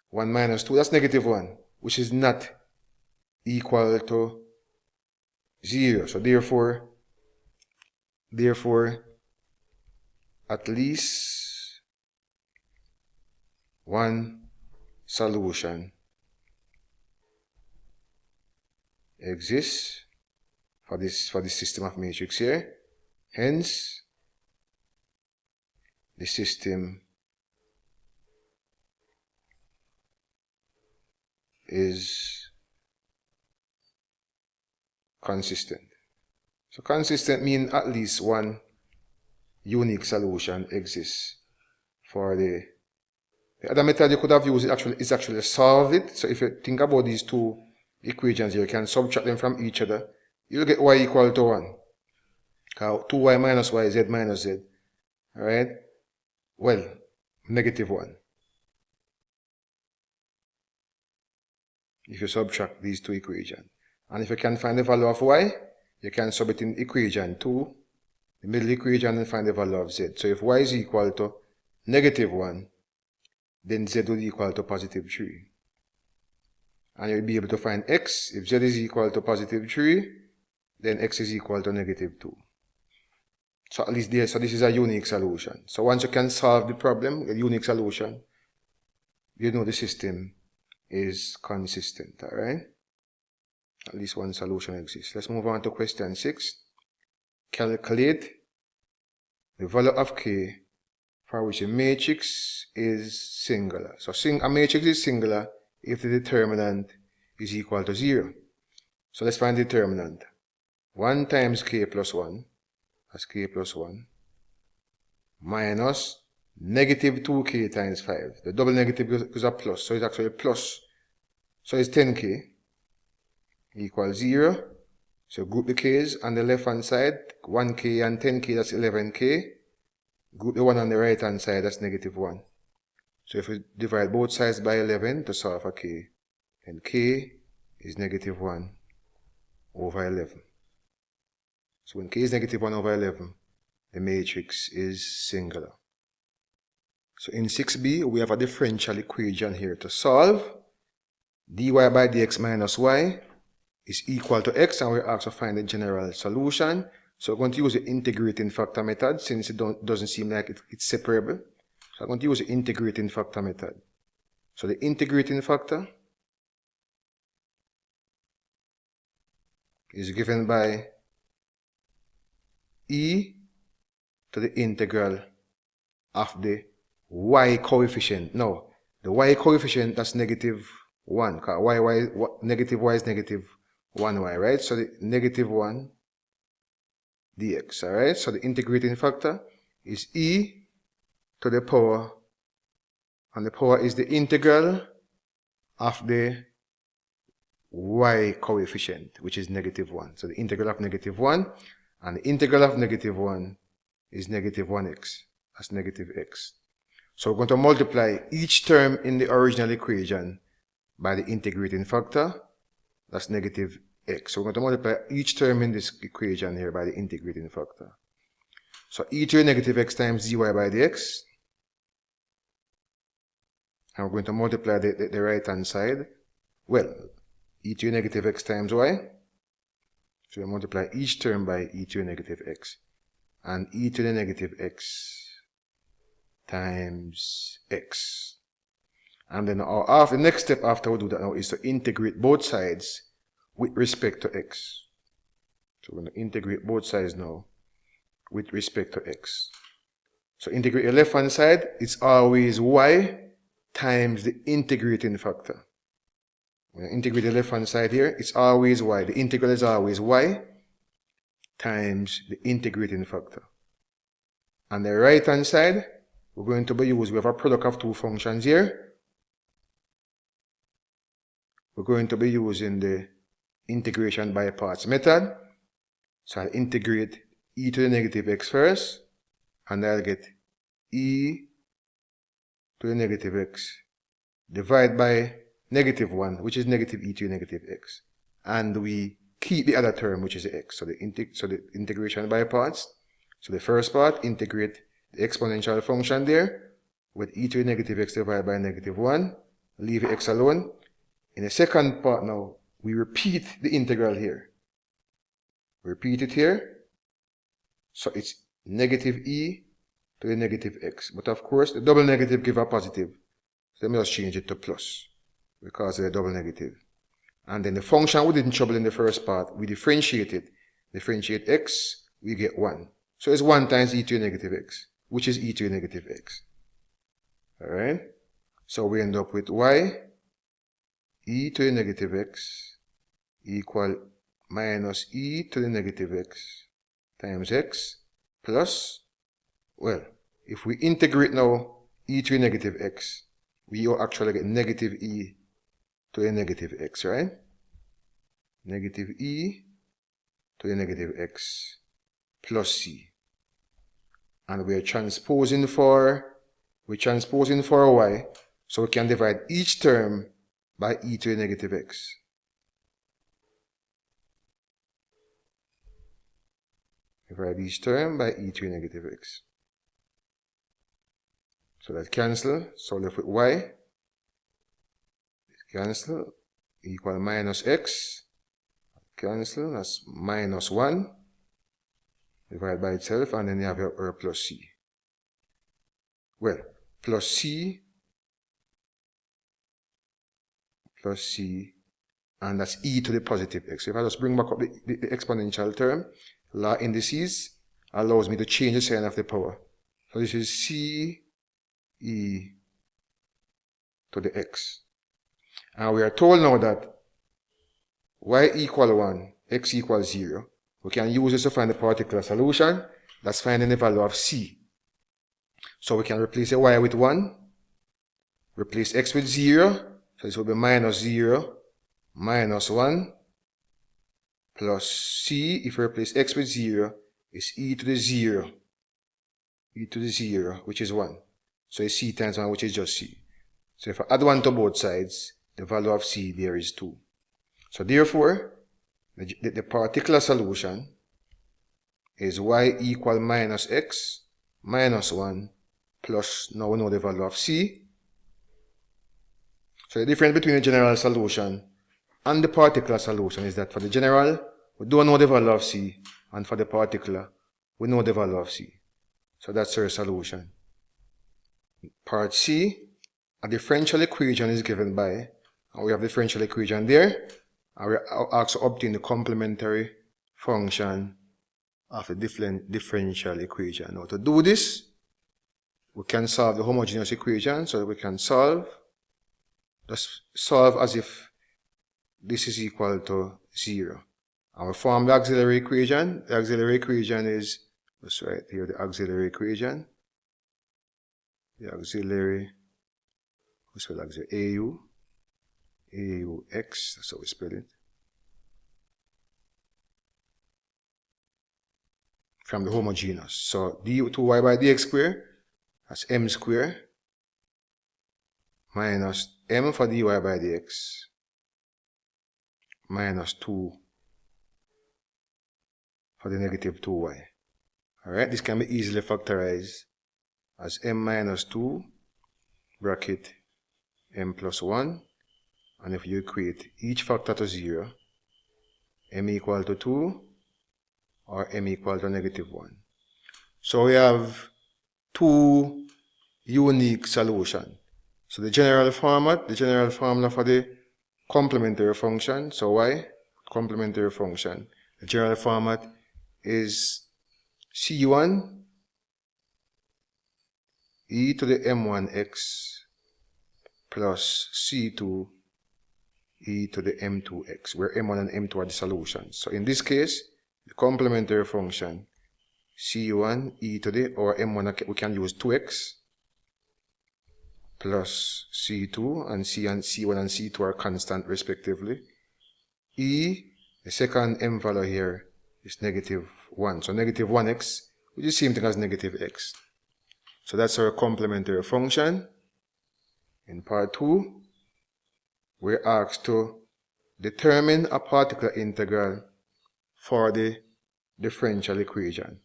1 minus 2. That's negative 1, which is not equal to 0. So therefore, at least one solution exists for this system of matrix here. Hence, the system is consistent. So consistent means at least one unique solution exists for the other method you could have used is actually solve it. So if you think about these two equations here, you can subtract them from each other. You'll get y equal to 1. 2y minus y, z minus z. Alright? Well, negative 1. If you subtract these two equations. And if you can find the value of y, you can sub it in equation 2, the middle equation, and find the value of z. So if y is equal to negative 1, then z will be equal to positive 3. And you'll be able to find x. If z is equal to positive 3, then x is equal to negative 2. So at least this is a unique solution. So once you can solve the problem, a unique solution, you know the system is consistent, alright? At least one solution exists. Let's move on to question 6. Calculate the value of k for which a matrix is singular. So a matrix is singular if the determinant is equal to 0. So let's find the determinant. 1 times k plus 1, that's k plus 1, minus negative 2k times 5. The double negative is a plus, so it's actually a plus. So it's 10k equals 0. So group the k's on the left hand side, 1k and 10k, that's 11k. Group the one on the right hand side, that's negative 1. So if we divide both sides by 11 to solve for k, then k is negative 1 over 11. So when k is negative 1 over 11, the matrix is singular. So in 6b, we have a differential equation here to solve. dy by dx minus y is equal to x, and we're asked to find the general solution. So we're going to use the integrating factor method since it doesn't seem like it's separable. So I'm going to use the integrating factor method. So the integrating factor is given by e to the integral of the y coefficient. Now, the y coefficient, that's negative 1. Negative y is negative 1y, right? So the negative 1 dx, alright? So the integrating factor is e to the power, and the power is the integral of the y coefficient, which is negative 1. So the integral of negative 1, and the integral of negative 1 is negative 1x. That's negative x. So we're going to multiply each term in the original equation by the integrating factor. That's negative x. So we're going to multiply each term in this equation here by the integrating factor. So e to the negative x times dy by dx. And we're going to multiply the right hand side. Well, e to the negative x times y. So we multiply each term by e to the negative x. And e to the negative x times x. And then the next step after we do that now is to integrate both sides with respect to x. So we're going to integrate both sides now with respect to x. So integrate the left hand side, it's always y times the integrating factor. When I integrate the left hand side here, it's always y. The integral is always y times the integrating factor. On the right hand side, we're going to we have a product of two functions here. We're going to be using the integration by parts method. So I'll integrate e to the negative x first, and I'll get e to the negative x divided by negative 1, which is negative e to the negative x. And we keep the other term, which is the x. So the integration by parts. So the first part, integrate the exponential function there with e to the negative x divided by negative 1. Leave x alone. In the second part now, we repeat the integral here. Repeat it here. So it's negative e to the negative x. But of course, the double negative gives a positive. So let me just change it to plus because of the double negative. And then the function we didn't trouble in the first part, we differentiate it. Differentiate x, we get 1. So it's 1 times e to the negative x, which is e to the negative x. Alright? So we end up with y e to the negative x equal minus e to the negative x times x plus, well, if we integrate now e to the negative x, we will actually get negative e to the negative x, right? Negative e to the negative x plus c. And we're transposing for y, so we can divide each term by e to the negative x. Divide each term by e to the negative x. So that cancel, so left with y. Cancel, equal minus x. Cancel, that's minus 1. Divide by itself, and then you have your plus c. Well, plus c, and that's e to the positive x. If I just bring back up the exponential term, law indices allows me to change the sign of the power. So this is c e to the x. And we are told now that y equal 1, x equals 0. We can use this to find the particular solution. That's finding the value of c. So we can replace the y with 1, replace x with 0. So this will be minus 0, minus 1, plus c. If we replace x with 0, is e to the 0. E to the 0, which is 1. So it's c times 1, which is just c. So if I add 1 to both sides, the value of c there is 2. So therefore, the particular solution is y equal minus x minus 1 plus, now we know the value of c. So the difference between the general solution and the particular solution is that for the general, we don't know the value of c, and for the particular, we know the value of c. So that's our solution. Part C, a differential equation is given by, and we have the differential equation there, and we're asked to obtain the complementary function of the differential equation. Now to do this, we can solve the homogeneous equation, so that we can solve, just solve as if this is equal to 0. And we form the auxiliary equation. The auxiliary equation is, let's write here the auxiliary equation. The auxiliary, we spell auxiliary, AUX, that's how we spell it. From the homogeneous. So d2y by dx squared, that's m squared, minus m for dy by dx, minus 2 for the negative 2y. Alright, this can be easily factorized as m minus 2 bracket m plus 1, and if you equate each factor to 0, m equal to 2 or m equal to negative 1. So we have two unique solutions. So the general formula for the complementary function, so y, complementary function, the general format is c1 e to the m1x plus c2 e to the m2x, where m1 and m2 are the solutions. So in this case, the complementary function c1 e to the, or m1, we can use 2x plus c2, and c1 and c2 are constant respectively. E, the second m value here is negative 1. So negative 1x, which is the same thing as negative x. So that's our complementary function. In part 2, we're asked to determine a particular integral for the differential equation.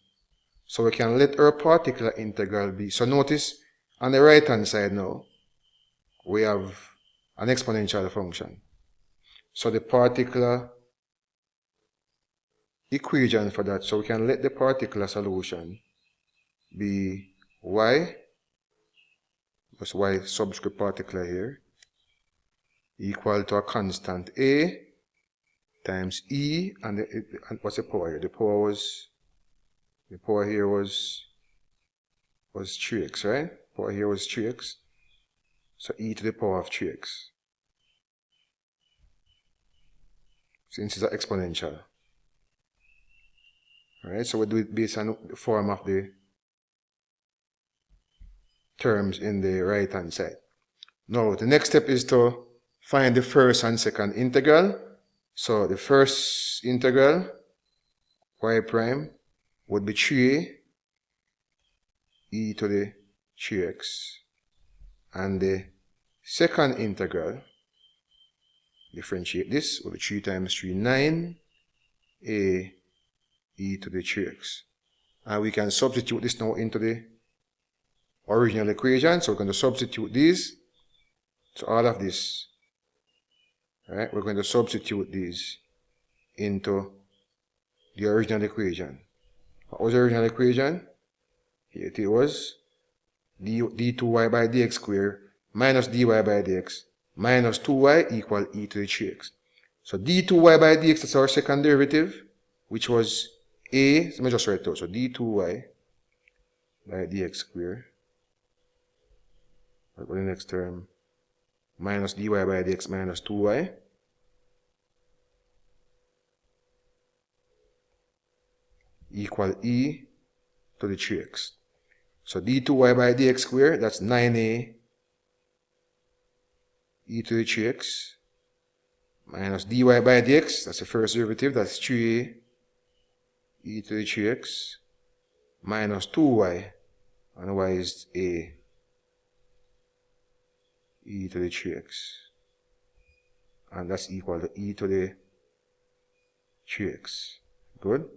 So we can let our particular integral be. So notice on the right hand side now, we have an exponential function. So the particular equation for that, so we can let the particular solution be y, that's y subscript particular here, equal to a constant a times e, and what's the power here? The power here was 3x, right? Power here was 3x. So e to the power of 3x. Since it's an exponential. Alright, so we do it based on the form of the terms in the right hand side. Now the next step is to find the first and second integral. So the first integral, y prime, would be 3a e to the 3x. And the second integral, differentiate this, will be 3 times 3, 9, a e to the 3x. And we can substitute this now into the original equation. So we're going to substitute these. So all of this, right, we're going to substitute these into the original equation. What was the original equation? Here it was d2y by dx squared minus dy by dx minus 2y equal e to the 3x. So d2y by dx is our second derivative, which was a, let me just write it out. So d2y by dx squared, what was the next term? Minus dy by dx minus 2y equal e to the 3x. So d2y by dx squared, that's 9a e to the 3x minus dy by dx, that's the first derivative, that's 3a e to the 3x minus 2y, and y is a e to the 3x, and that's equal to e to the 3x. Good?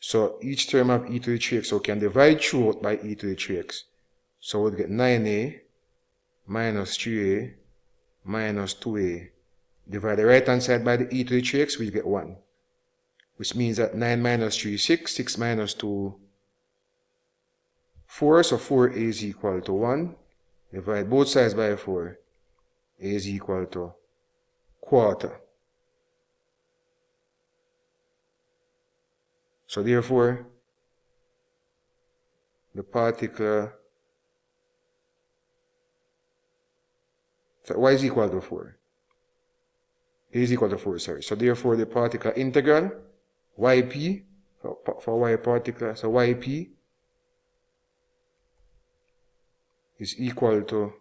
So each term of e to the 3x, so we can divide through by e to the 3x. So we'll get 9a minus 3a minus 2a. Divide the right hand side by the e to the 3x, we get 1. Which means that 9 minus 3 is 6, 6 minus 2, 4, so 4a is equal to 1. Divide both sides by 4, a is equal to quarter. So therefore, the particular, so y is equal to 4. A is equal to 4, sorry. So therefore, the particular integral, yp, for y particular, so yp is equal to,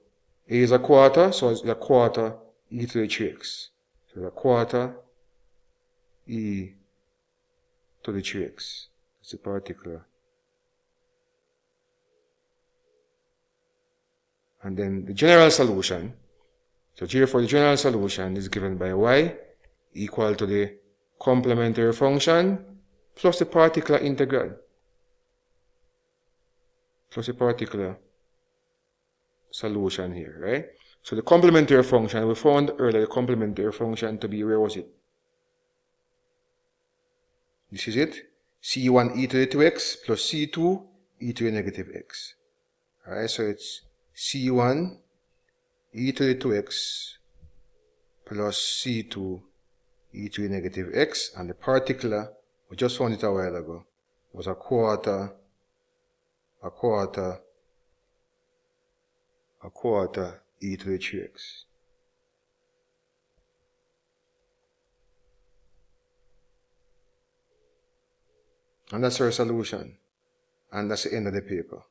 a is a quarter, so it's a quarter e to the 3x. So a quarter e to the 3x. That's the particular. And then the general solution, so therefore the general solution is given by y equal to the complementary function plus the particular integral. Plus the particular solution here, right? So the complementary function, we found earlier the complementary function to be, where was it? This is it. C1 e to the 2x plus C2 e to the negative x. Alright, so it's C1 e to the 2x plus C2 e to the negative x, and the particular, we just found it a while ago, was a quarter e to the 3x. And that's our solution. And that's the end of the paper.